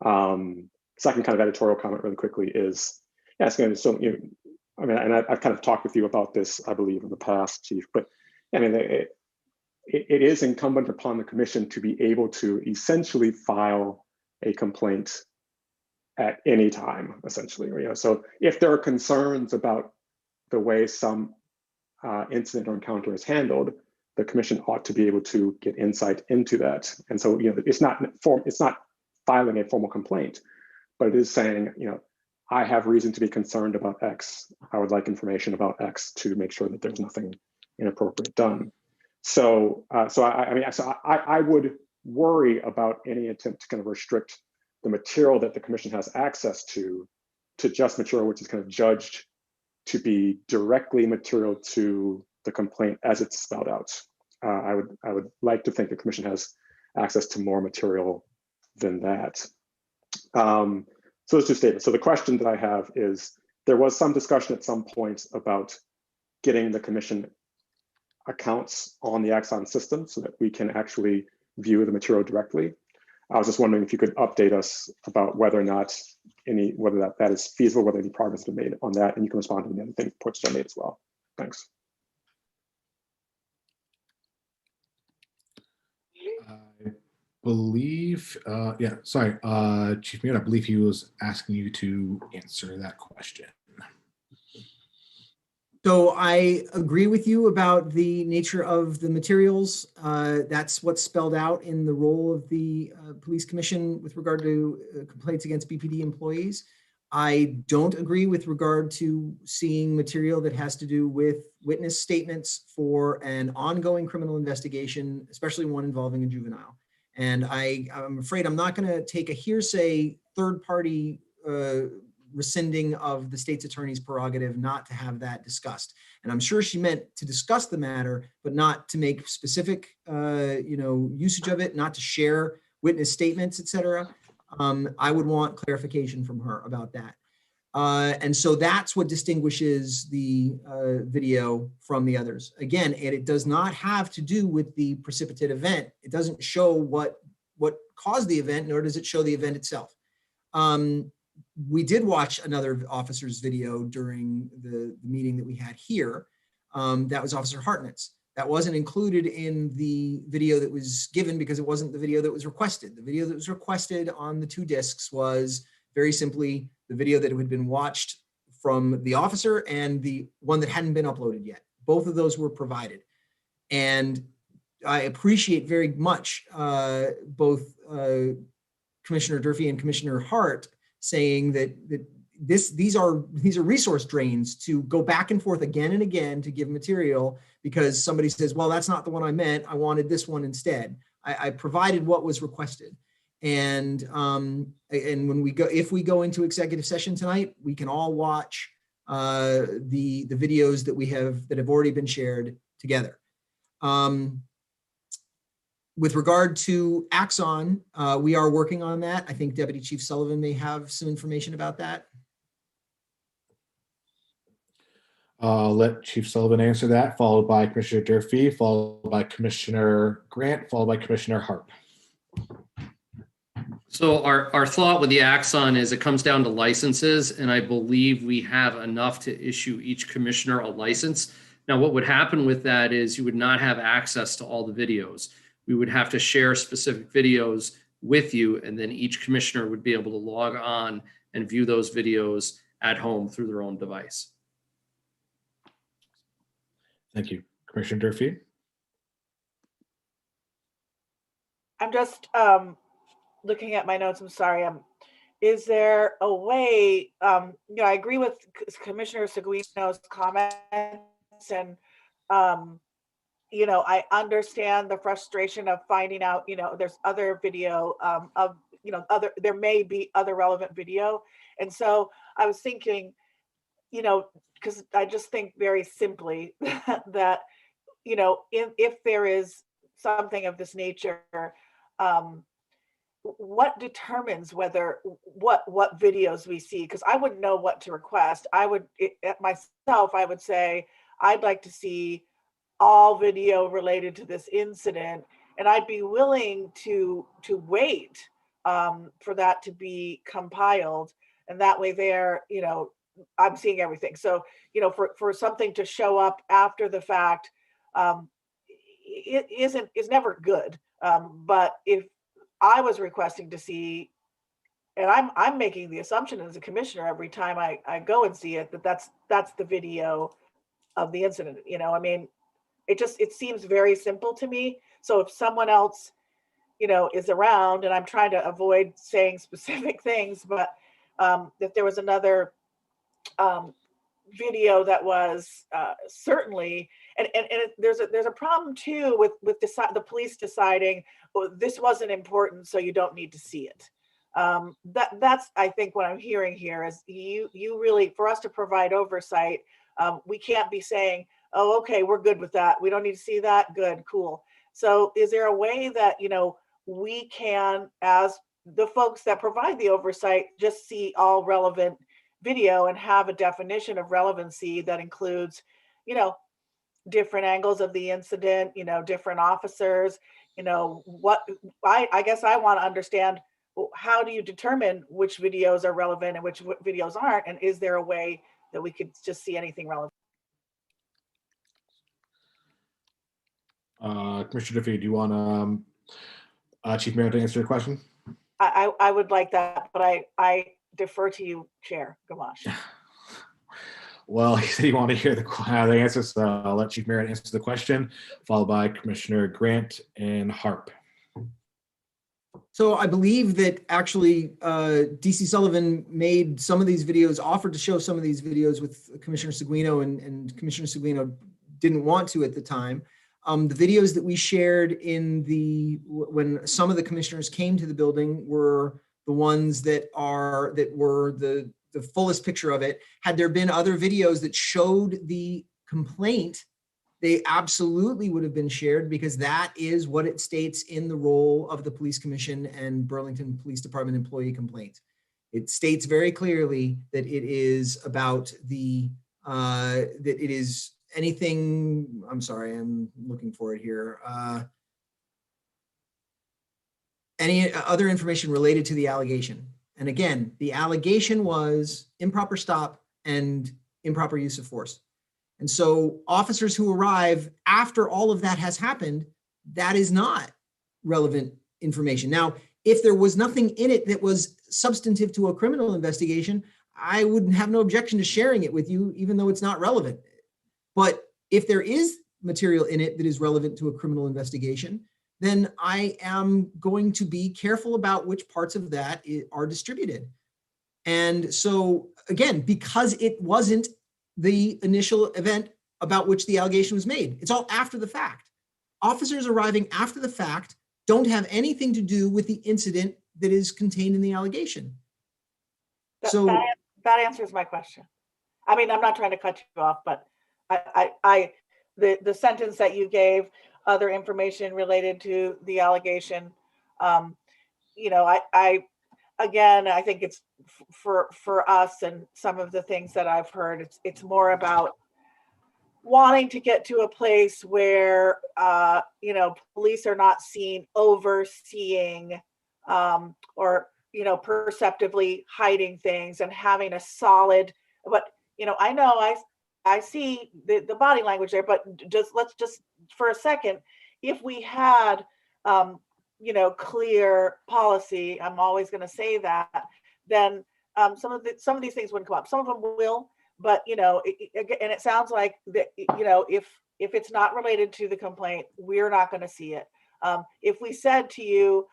Second kind of editorial comment really quickly is, yes, again, so, I mean, and I've kind of talked with you about this, I believe, in the past, Chief, but I mean, it is incumbent upon the commission to be able to essentially file a complaint at any time, essentially. So if there are concerns about the way some incident or encounter is handled, the commission ought to be able to get insight into that. And so, it's not filing a formal complaint, but it is saying, I have reason to be concerned about X. I would like information about X to make sure that there's nothing inappropriate done. So, I would worry about any attempt to kind of restrict the material that the commission has access to just material which is kind of judged to be directly material to the complaint as it's spelled out. I would like to think the commission has access to more material than that. So those two statements. So the question that I have is, there was some discussion at some point about getting the commission accounts on the Axon system so that we can actually view the material directly. I was just wondering if you could update us about whether or not whether that is feasible, whether any progress has been made on that, and you can respond to any other points that I made as well. Thanks. I believe, Chief Muir, I believe he was asking you to answer that question. So I agree with you about the nature of the materials. That's what's spelled out in the role of the police commission with regard to complaints against BPD employees. I don't agree with regard to seeing material that has to do with witness statements for an ongoing criminal investigation, especially one involving a juvenile. And I'm afraid I'm not going to take a hearsay third-party rescinding of the state's attorney's prerogative not to have that discussed. And I'm sure she meant to discuss the matter, but not to make specific, usage of it, not to share witness statements, et cetera. I would want clarification from her about that. And so that's what distinguishes the video from the others. Again, it does not have to do with the precipitate event. It doesn't show what caused the event, nor does it show the event itself. We did watch another officer's video during the meeting that we had here. That was Officer Hartnett's. That wasn't included in the video that was given because it wasn't the video that was requested. The video that was requested on the 2 discs was very simply the video that had been watched from the officer and the one that hadn't been uploaded yet. Both of those were provided. And I appreciate very much both Commissioner Durfee and Commissioner Hart saying that these are resource drains to go back and forth again and again to give material because somebody says, well, that's not the one I meant. I wanted this one instead. I provided what was requested. And when if we go into executive session tonight, we can all watch the videos that have already been shared together. With regard to Axon, we are working on that. I think Deputy Chief Sullivan may have some information about that. Let Chief Sullivan answer that, followed by Commissioner Durfee, followed by Commissioner Grant, followed by Commissioner Hart. So our thought with the Axon is it comes down to licenses, and I believe we have enough to issue each commissioner a license. Now, what would happen with that is you would not have access to all the videos. We would have to share specific videos with you, and then each commissioner would be able to log on and view those videos at home through their own device. Thank you. Commissioner Durfee? I'm just looking at my notes. I'm sorry. Is there a way, I agree with Commissioner Seguino's comments, and, I understand the frustration of finding out, there's other video of, there may be other relevant video. And so I was thinking, because I just think very simply that, if there is something of this nature, what determines what videos we see? Because I wouldn't know what to request. I would say I'd like to see all video related to this incident, and I'd be willing to wait for that to be compiled, and that way I'm seeing everything. So for something to show up after the fact, it is never good. But if I was requesting to see, and I'm making the assumption as a commissioner every time I go and see it, that's the video of the incident. It seems very simple to me. So if someone else, is around, and I'm trying to avoid saying specific things, but if there was another video that was certainly, and there's a problem too with the police deciding, well, this wasn't important, so you don't need to see it. That's I think what I'm hearing here is you really, for us to provide oversight, we can't be saying, oh, okay, we're good with that, we don't need to see that, good, cool. So is there a way that we can, as the folks that provide the oversight, just see all relevant video and have a definition of relevancy that includes, different angles of the incident, different officers, what I guess I want to understand, how do you determine which videos are relevant and which videos aren't? And is there a way that we could just see anything relevant? Commissioner Duffy, do you want Chief Mayor to answer your question? I would like that, but I defer to you, Chair Gamache. Well, he said he wanted to hear the answer, so I'll let Chief Merritt answer the question, followed by Commissioner Grant and Harp. So I believe that actually DC Sullivan made some of these videos, offered to show some of these videos with Commissioner Seguino, and Commissioner Seguino didn't want to at the time. The videos that we shared when some of the commissioners came to the building were the ones that were the fullest picture of it. Had there been other videos that showed the complaint, they absolutely would have been shared, because that is what it states in the role of the Police Commission and Burlington Police Department employee complaint. It states very clearly that it is about that it is anything, I'm sorry, I'm looking for it here. Any other information related to the allegation. And again, the allegation was improper stop and improper use of force. And so officers who arrive after all of that has happened, that is not relevant information. Now, if there was nothing in it that was substantive to a criminal investigation, I wouldn't have no objection to sharing it with you, even though it's not relevant. But if there is material in it that is relevant to a criminal investigation, then I am going to be careful about which parts of that are distributed. And so again, because it wasn't the initial event about which the allegation was made, it's all after the fact. Officers arriving after the fact don't have anything to do with the incident that is contained in the allegation. So that answers my question. I mean, I'm not trying to cut you off, but the sentence that you gave, other information related to the allegation, I think it's for us, and some of the things that I've heard, it's more about wanting to get to a place where police are not seen overseeing or perceptively hiding things, and having a solid, but I know I see the body language there, but let's just for a second, if we had clear policy, I'm always going to say that, then some of these things wouldn't come up. Some of them will, but and it sounds like that if If it's not related to the complaint, we're not going to see it. If we said to you,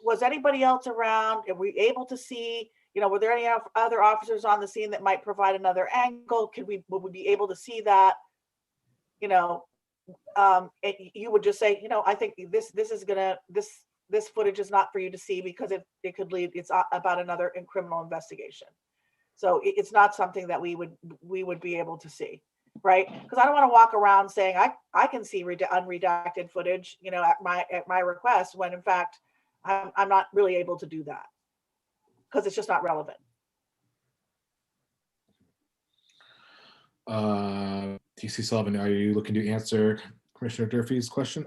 was anybody else around? Are we able to see, were there any other officers on the scene that might provide another angle? Would we be able to see that? You would just say, I think this footage is not for you to see because it could lead, it's about another criminal investigation. So it's not something that we would be able to see, right? Because I don't want to walk around saying I can see unredacted footage, at my request, when in fact I'm not really able to do that because it's just not relevant. DC Sullivan, are you looking to answer Commissioner Durfee's question?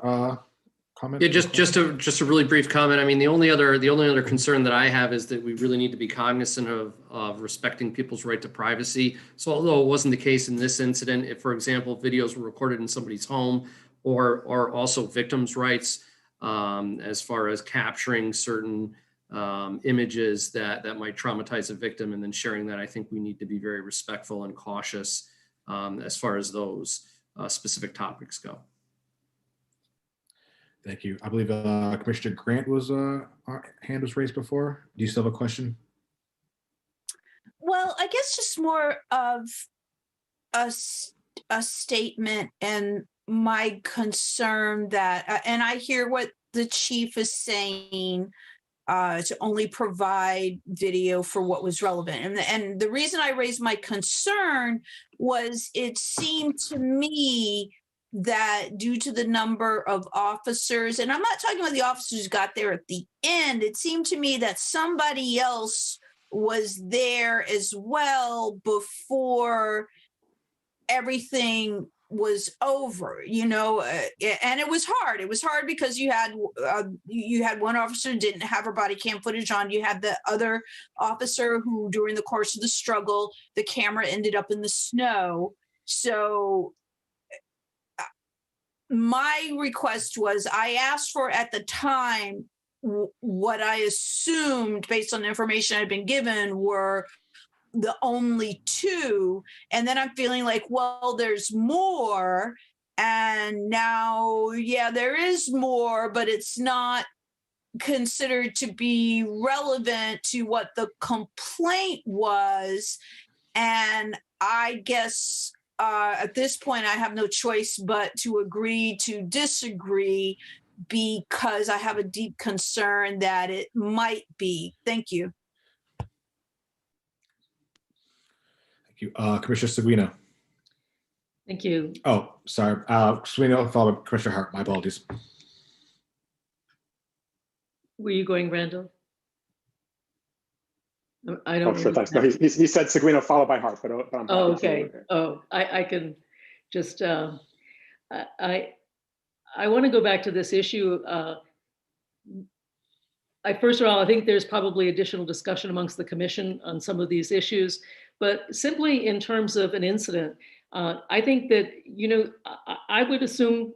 Comment? Yeah, just a really brief comment. I mean, the only other concern that I have is that we really need to be cognizant of respecting people's right to privacy. So although it wasn't the case in this incident, if, for example, videos were recorded in somebody's home, or also victims' rights, as far as capturing certain images that might traumatize a victim and then sharing that, I think we need to be very respectful and cautious as far as those specific topics go. Thank you. I believe Commissioner Grant hand was raised before. Do you still have a question? Well, I guess just more of a statement and my concern that, and I hear what the chief is saying, to only provide video for what was relevant. And the reason I raised my concern was it seemed to me that due to the number of officers, and I'm not talking about the officers who got there at the end, it seemed to me that somebody else was there as well before everything was over, and it was hard. It was hard because you had one officer who didn't have her body cam footage on. You had the other officer who, during the course of the struggle, the camera ended up in the snow. So my request was, I asked for at the time what I assumed based on the information I'd been given were the only two. And then I'm feeling like, well, there's more. And now, yeah, there is more, but it's not considered to be relevant to what the complaint was. And I guess at this point, I have no choice but to agree to disagree because I have a deep concern that it might be. Thank you. Thank you. Commissioner Seguino. Thank you. Oh, sorry. Seguino, followed by Commissioner Hart. My apologies. Were you going, Randall? I don't. Oh, sure. Thanks. No, he said Seguino followed by Hart, but I'm. Oh, okay. Oh, I can just. I want to go back to this issue. First of all, I think there's probably additional discussion amongst the commission on some of these issues, but simply in terms of an incident, I think that, I would assume,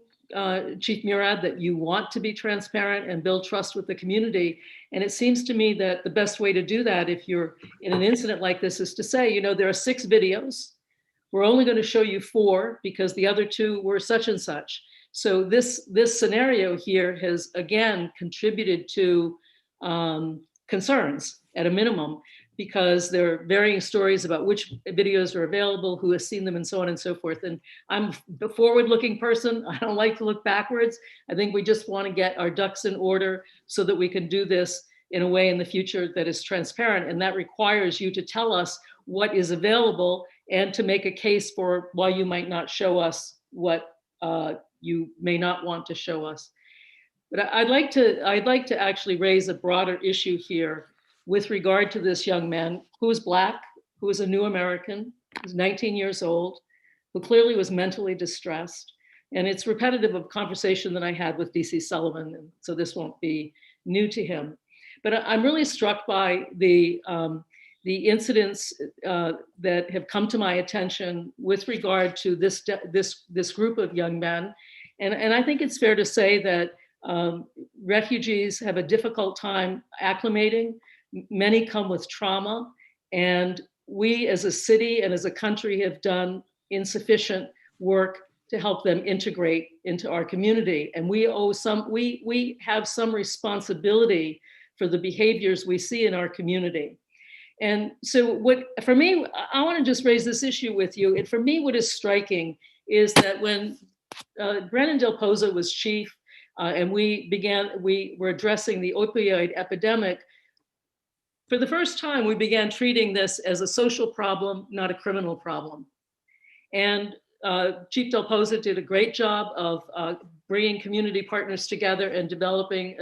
Chief Murad, that you want to be transparent and build trust with the community. And it seems to me that the best way to do that, if you're in an incident like this, is to say, there are 6 videos. We're only going to show you 4 because the other 2 were such and such. So this scenario here has, again, contributed to concerns at a minimum, because there are varying stories about which videos are available, who has seen them, and so on and so forth. And I'm a forward-looking person. I don't like to look backwards. I think we just want to get our ducks in order so that we can do this in a way in the future that is transparent. And that requires you to tell us what is available and to make a case for why you might not show us what you may not want to show us. But I'd like to actually raise a broader issue here with regard to this young man who is Black, who is a new American, who's 19 years old, who clearly was mentally distressed. And it's repetitive of conversation that I had with DC Sullivan, and so this won't be new to him. But I'm really struck by the incidents that have come to my attention with regard to this group of young men. And I think it's fair to say that refugees have a difficult time acclimating. Many come with trauma, and we as a city and as a country have done insufficient work to help them integrate into our community. And we have some responsibility for the behaviors we see in our community. And so for me, I want to just raise this issue with you. For me, what is striking is that when Brandon Del Pozo was chief and we were addressing the opioid epidemic, for the first time, we began treating this as a social problem, not a criminal problem. And Chief Del Pozo did a great job of bringing community partners together and developing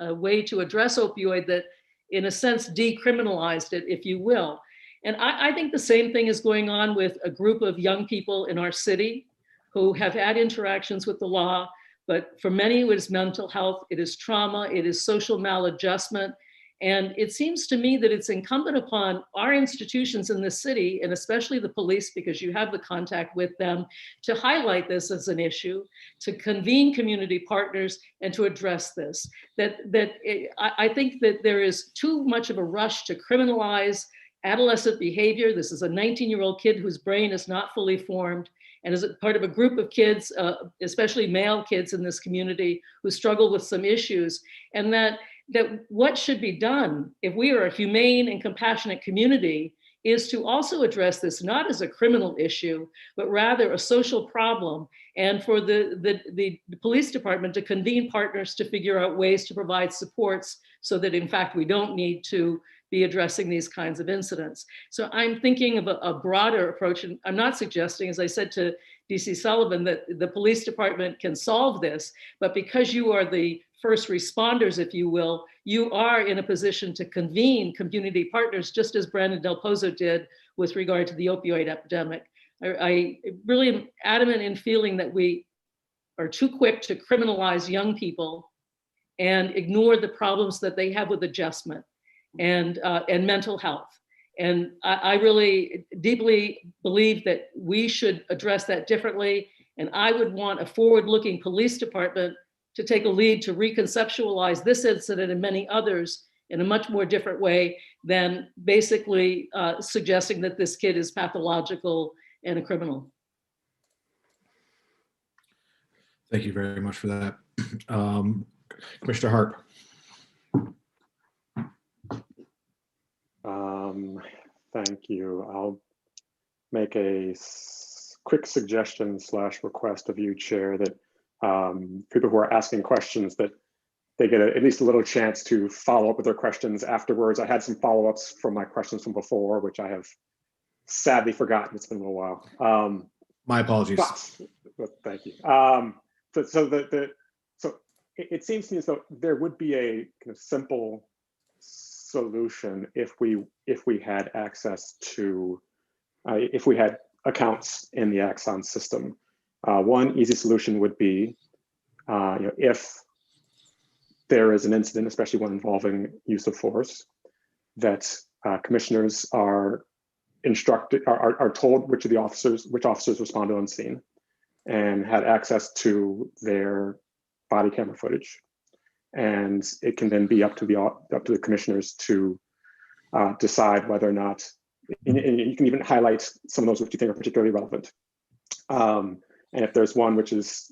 a way to address opioid that, in a sense, decriminalized it, if you will. And I think the same thing is going on with a group of young people in our city who have had interactions with the law, but for many it is mental health, it is trauma, it is social maladjustment. And it seems to me that it's incumbent upon our institutions in the city, and especially the police, because you have the contact with them, to highlight this as an issue, to convene community partners, and to address this. I think that there is too much of a rush to criminalize adolescent behavior. This is a 19-year-old kid whose brain is not fully formed, and is part of a group of kids, especially male kids in this community, who struggle with some issues. And that what should be done if we are a humane and compassionate community is to also address this not as a criminal issue, but rather a social problem, and for the police department to convene partners to figure out ways to provide supports so that in fact we don't need to be addressing these kinds of incidents. So I'm thinking of a broader approach, and I'm not suggesting, as I said to DC Sullivan, that the police department can solve this, but because you are the first responders, if you will, you are in a position to convene community partners, just as Brandon Del Pozo did with regard to the opioid epidemic. I really am adamant in feeling that we are too quick to criminalize young people and ignore the problems that they have with adjustment and mental health. And I really deeply believe that we should address that differently. And I would want a forward-looking police department to take a lead to reconceptualize this incident and many others in a much more different way than basically suggesting that this kid is pathological and a criminal. Thank you very much for that. Commissioner Harp. Thank you. I'll make a quick suggestion / request of you, Chair, that people who are asking questions, that they get at least a little chance to follow up with their questions afterwards. I had some follow-ups from my questions from before, which I have sadly forgotten. It's been a little while. My apologies. But thank you. So it seems to me as though there would be a kind of simple solution if we had access to, if we had accounts in the Axon system. One easy solution would be, if there is an incident, especially one involving use of force, that commissioners are instructed, are told which officers responded on scene and had access to their body camera footage. And it can then be up to the commissioners to decide whether or not, and you can even highlight some of those which you think are particularly relevant. And if there's one which is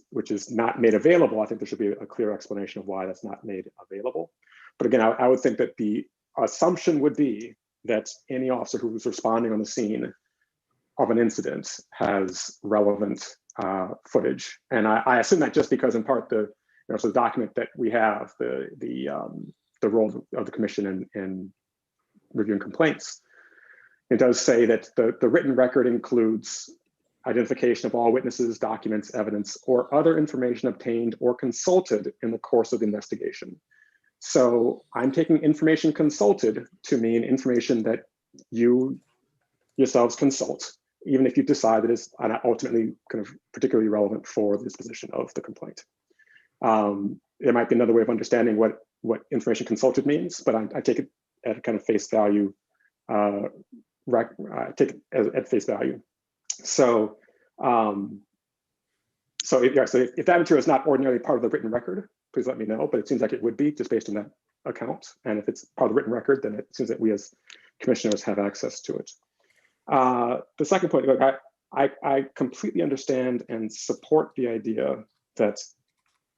not made available, I think there should be a clear explanation of why that's not made available. But again, I would think that the assumption would be that any officer who's responding on the scene of an incident has relevant footage. And I assume that just because in part so the document that we have, the role of the commission in reviewing complaints, it does say that the written record includes identification of all witnesses, documents, evidence, or other information obtained or consulted in the course of the investigation. So I'm taking information consulted to mean information that you yourselves consult, even if you decide that it's ultimately kind of particularly relevant for the disposition of the complaint. There might be another way of understanding what information consulted means, but I take it at kind of face value. Take it at face value. So, if that material is not ordinarily part of the written record, please let me know. But it seems like it would be, just based on that account. And if it's part of the written record, then it seems that we as commissioners have access to it. The second point, look, I completely understand and support the idea that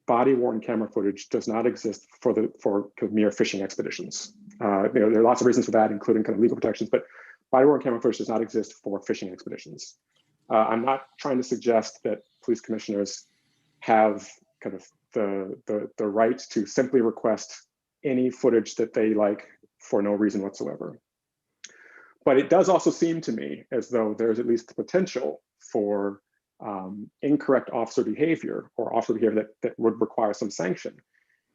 body-worn camera footage does not exist for mere fishing expeditions. There are lots of reasons for that, including kind of legal protections, but body-worn camera footage does not exist for fishing expeditions. I'm not trying to suggest that police commissioners have kind of the right to simply request any footage that they like for no reason whatsoever. But it does also seem to me as though there's at least the potential for incorrect officer behavior, or officer behavior that would require some sanction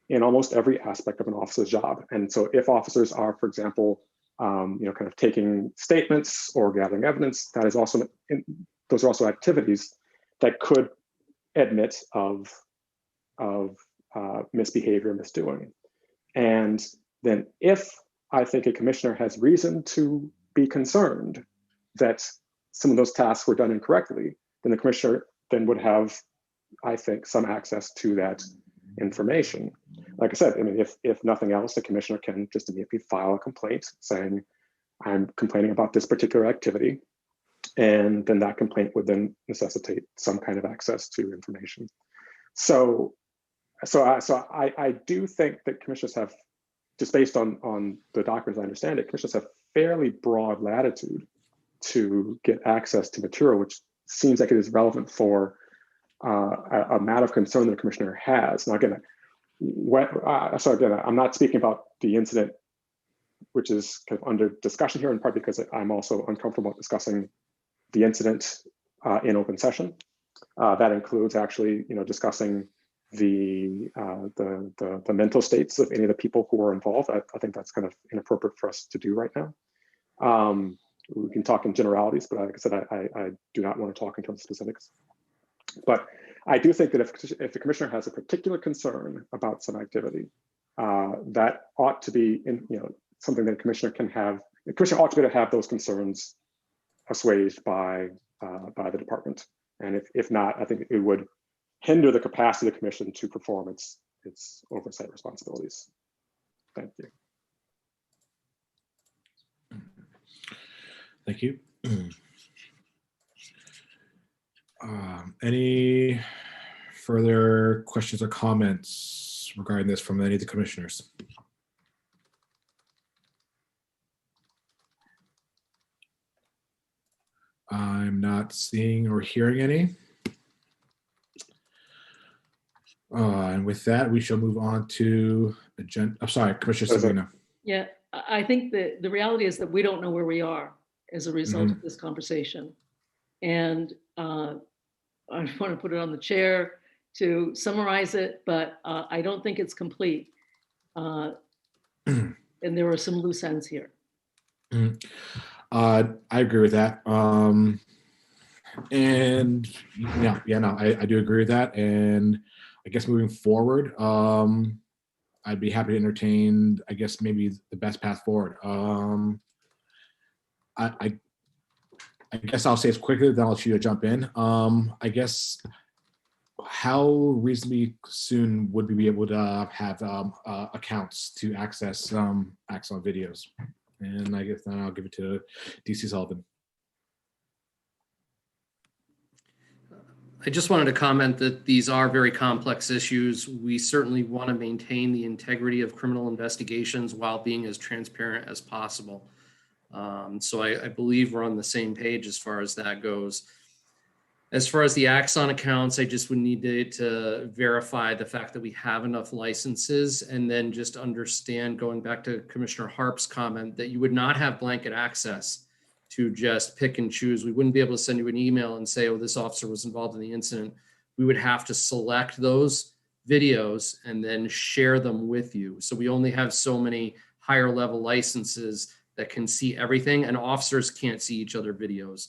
in almost every aspect of an officer's job. And so if officers are, for example, kind of taking statements or gathering evidence, that is also, those are also activities that could admit of misbehavior, misdoing. And then if I think a commissioner has reason to be concerned that some of those tasks were done incorrectly, then the commissioner then would have, I think, some access to that information. Like I said, I mean, if nothing else, the commissioner can just immediately file a complaint saying, I'm complaining about this particular activity. And then that complaint would then necessitate some kind of access to information. So I do think that commissioners have, just based on the documents I understand it, commissioners have fairly broad latitude to get access to material, which seems like it is relevant for a matter of concern that a commissioner has. Now, again, I'm not speaking about the incident, which is kind of under discussion here, in part because I'm also uncomfortable discussing the incident in open session. That includes actually, discussing the mental states of any of the people who are involved. I think that's kind of inappropriate for us to do right now. We can talk in generalities, but like I said, I do not want to talk in terms of specifics. But I do think that if the commissioner has a particular concern about some activity, that ought to be something that a commissioner can have. The commissioner ought to be able to have those concerns assuaged by the department. And if not, I think it would hinder the capacity of the commission to perform its oversight responsibilities. Thank you. Thank you. Any further questions or comments regarding this from any of the commissioners? I'm not seeing or hearing any. And with that, we shall move on to agenda. I'm sorry, Commissioner Sabina. Yeah, I think that the reality is that we don't know where we are as a result of this conversation. And I want to put it on the chair to summarize it, but I don't think it's complete. And there are some loose ends here. I agree with that. And I do agree with that. And I guess moving forward, I'd be happy to entertain, I guess, maybe the best path forward. I guess I'll say it quickly, then I'll let you jump in. I guess, how reasonably soon would we be able to have accounts to access Axon videos? And I guess then I'll give it to DC Sullivan. I just wanted to comment that these are very complex issues. We certainly want to maintain the integrity of criminal investigations while being as transparent as possible. So I believe we're on the same page as far as that goes. As far as the Axon accounts, I just would need to verify the fact that we have enough licenses, and then just understand, going back to Commissioner Harp's comment, that you would not have blanket access to just pick and choose. We wouldn't be able to send you an email and say, oh, this officer was involved in the incident. We would have to select those videos and then share them with you. So we only have so many higher level licenses that can see everything, and officers can't see each other videos.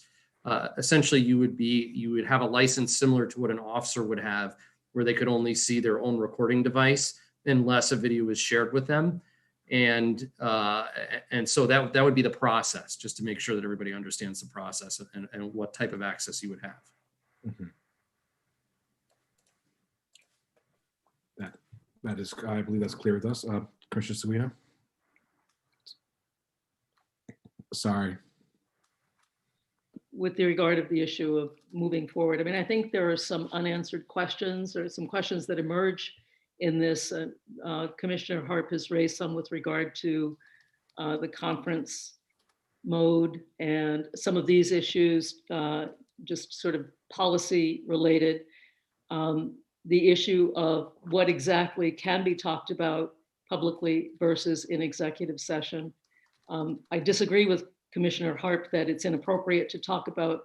Essentially, you would have a license similar to what an officer would have, where they could only see their own recording device unless a video is shared with them. And so that would be the process, just to make sure that everybody understands the process and what type of access you would have. Mm-hmm. That is, I believe that's clear with us. Commissioner Sabina? Sorry. with the regard of the issue of moving forward. I mean, I think there are some unanswered questions or some questions that emerge in this. Commissioner Harp has raised some with regard to the conference mode and some of these issues, just sort of policy related. The issue of what exactly can be talked about publicly versus in executive session. I disagree with Commissioner Harp that it's inappropriate to talk about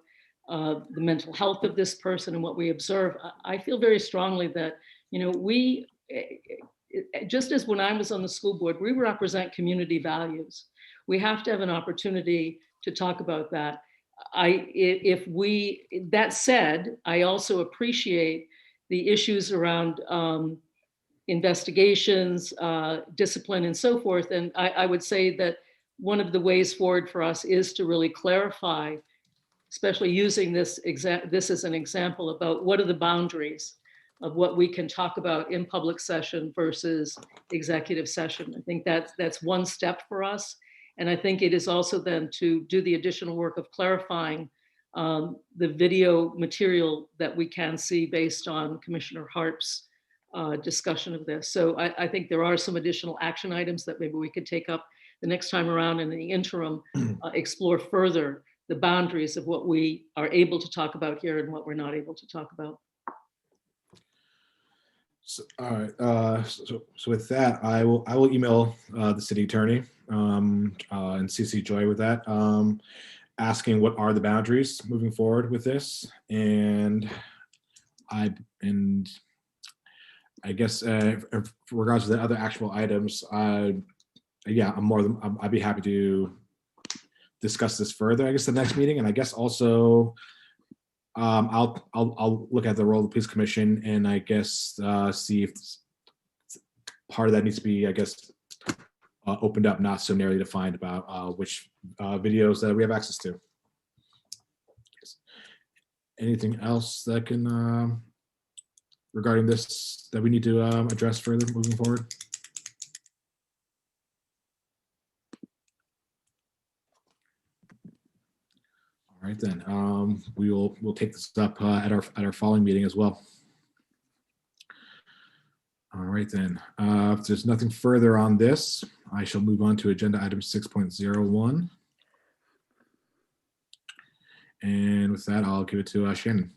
the mental health of this person and what we observe. I feel very strongly that, you know, we, just as when I was on the school board, we represent community values. We have to have an opportunity to talk about that. That said, I also appreciate the issues around investigations, discipline, and so forth. And I would say that one of the ways forward for us is to really clarify, especially using this as an example, about what are the boundaries of what we can talk about in public session versus executive session. I think that's one step for us. And I think it is also then to do the additional work of clarifying the video material that we can see based on Commissioner Harp's discussion of this. So I think there are some additional action items that maybe we could take up the next time around, and in the interim, explore further the boundaries of what we are able to talk about here and what we're not able to talk about. So, all right. So with that, I will email the city attorney and CC Joy with that, asking what are the boundaries moving forward with this, and I guess in regards to the other actual items, yeah, I'd be happy to discuss this further, I guess, the next meeting. And I guess also I'll look at the role of the police commission, and I guess see if part of that needs to be, I guess, opened up, not so narrowly defined about which videos that we have access to. Anything else that can regarding this that we need to address further moving forward? All right, then we'll take this up at our following meeting as well. All right, then. If there's nothing further on this, I shall move on to agenda item 6.01. And with that, I'll give it to Shannon.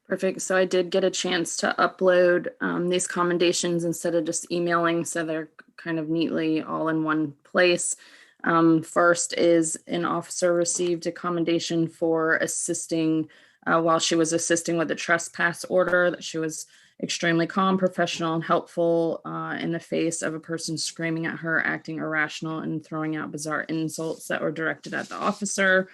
Perfect. So I did get a chance to upload these commendations instead of just emailing, so they're kind of neatly all in one place. First is an officer received a commendation for assisting while she was assisting with a trespass order, that she was extremely calm, professional, and helpful in the face of a person screaming at her, acting irrational, and throwing out bizarre insults that were directed at the officer.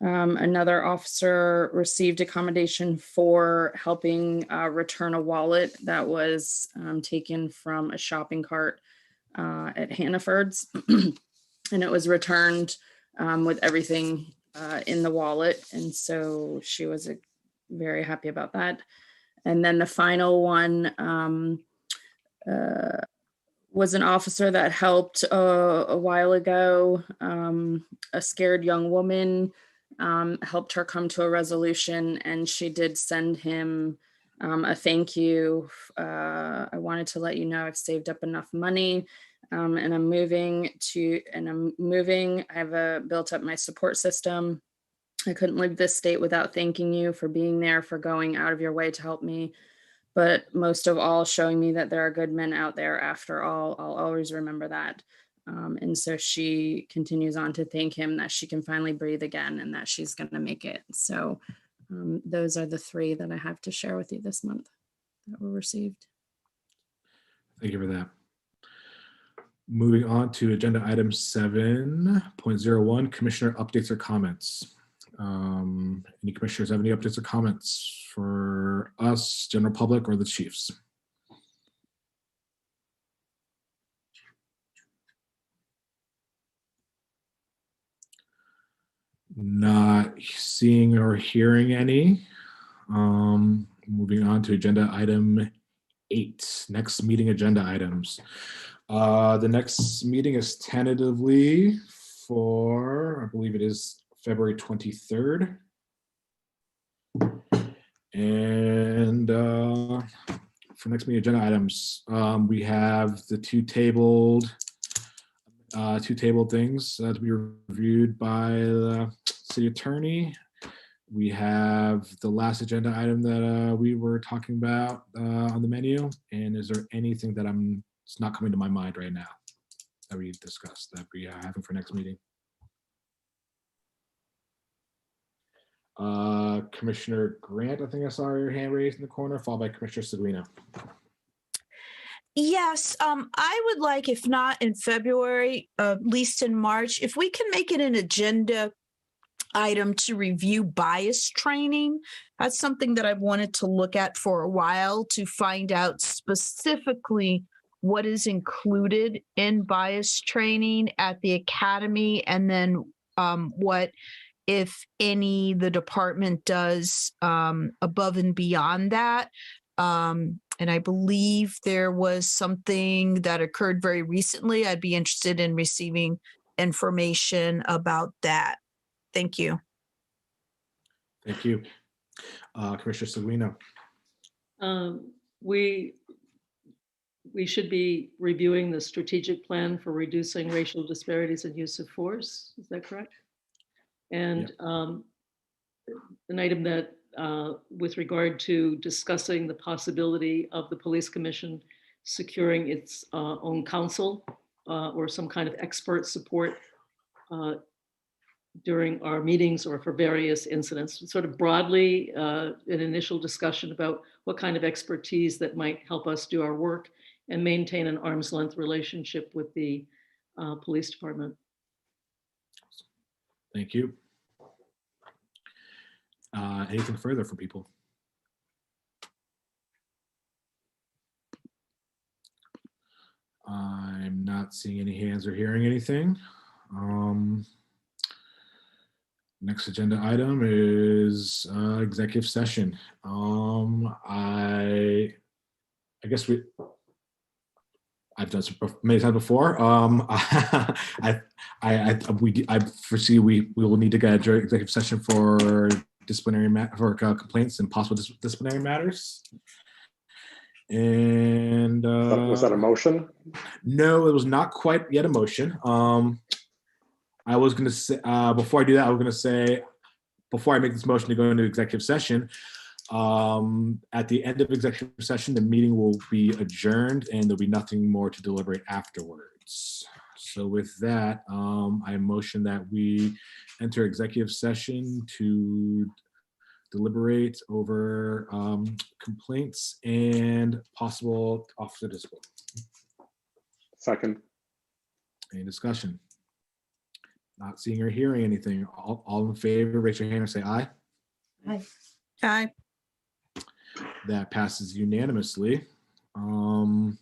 Another officer received a commendation for helping return a wallet that was taken from a shopping cart at Hannaford's. And it was returned with everything in the wallet. And so she was very happy about that. And then the final one was an officer that helped a while ago, a scared young woman, helped her come to a resolution, and she did send him a thank you. I wanted to let you know I've saved up enough money. And I'm moving. I've built up my support system. I couldn't leave this state without thanking you for being there, for going out of your way to help me, but most of all, showing me that there are good men out there after all. I'll always remember that. And so she continues on to thank him that she can finally breathe again and that she's going to make it. So those are the three that I have to share with you this month that were received. Thank you for that. Moving on to agenda item 7.01, commissioner updates or comments. Any commissioners have any updates or comments for us, general public, or the chiefs? Not seeing or hearing any. Moving on to agenda item 8, next meeting agenda items. The next meeting is tentatively for, I believe it is February 23rd. And for next meeting agenda items, we have the two tabled things to be reviewed by the city attorney. We have the last agenda item that we were talking about on the menu. And is there anything that it's not coming to my mind right now that we discussed that we are having for next meeting? Commissioner Grant, I think I saw your hand raised in the corner, followed by Commissioner Seguino. Yes, I would like, if not in February, at least in March, if we can make it an agenda item to review bias training. That's something that I've wanted to look at for a while to find out specifically what is included in bias training at the academy, and then what, if any, the department does above and beyond that. And I believe there was something that occurred very recently. I'd be interested in receiving information about that. Thank you. Thank you. Commissioner Seguino. We should be reviewing the strategic plan for reducing racial disparities and use of force. Is that correct? And an item that with regard to discussing the possibility of the police commission securing its own counsel or some kind of expert support during our meetings or for various incidents, sort of broadly an initial discussion about what kind of expertise that might help us do our work and maintain an arm's length relationship with the police department. Thank you. Anything further from people? I'm not seeing any hands or hearing anything. Next agenda item is executive session. I guess I've done some many times before. I foresee we will need to get an executive session for disciplinary complaints and possible disciplinary matters. And was that a motion? No, it was not quite yet a motion. I was going to say, before I do that, I was going to say, before I make this motion to go into executive session, at the end of executive session, the meeting will be adjourned and there'll be nothing more to deliberate afterwards. So with that, I motion that we enter executive session to deliberate over complaints and possible officer discipline. Second. Any discussion? Not seeing or hearing anything. All in favor, raise your hand or say aye. Aye. Aye. That passes unanimously. And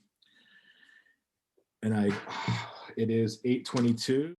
it is 8:22.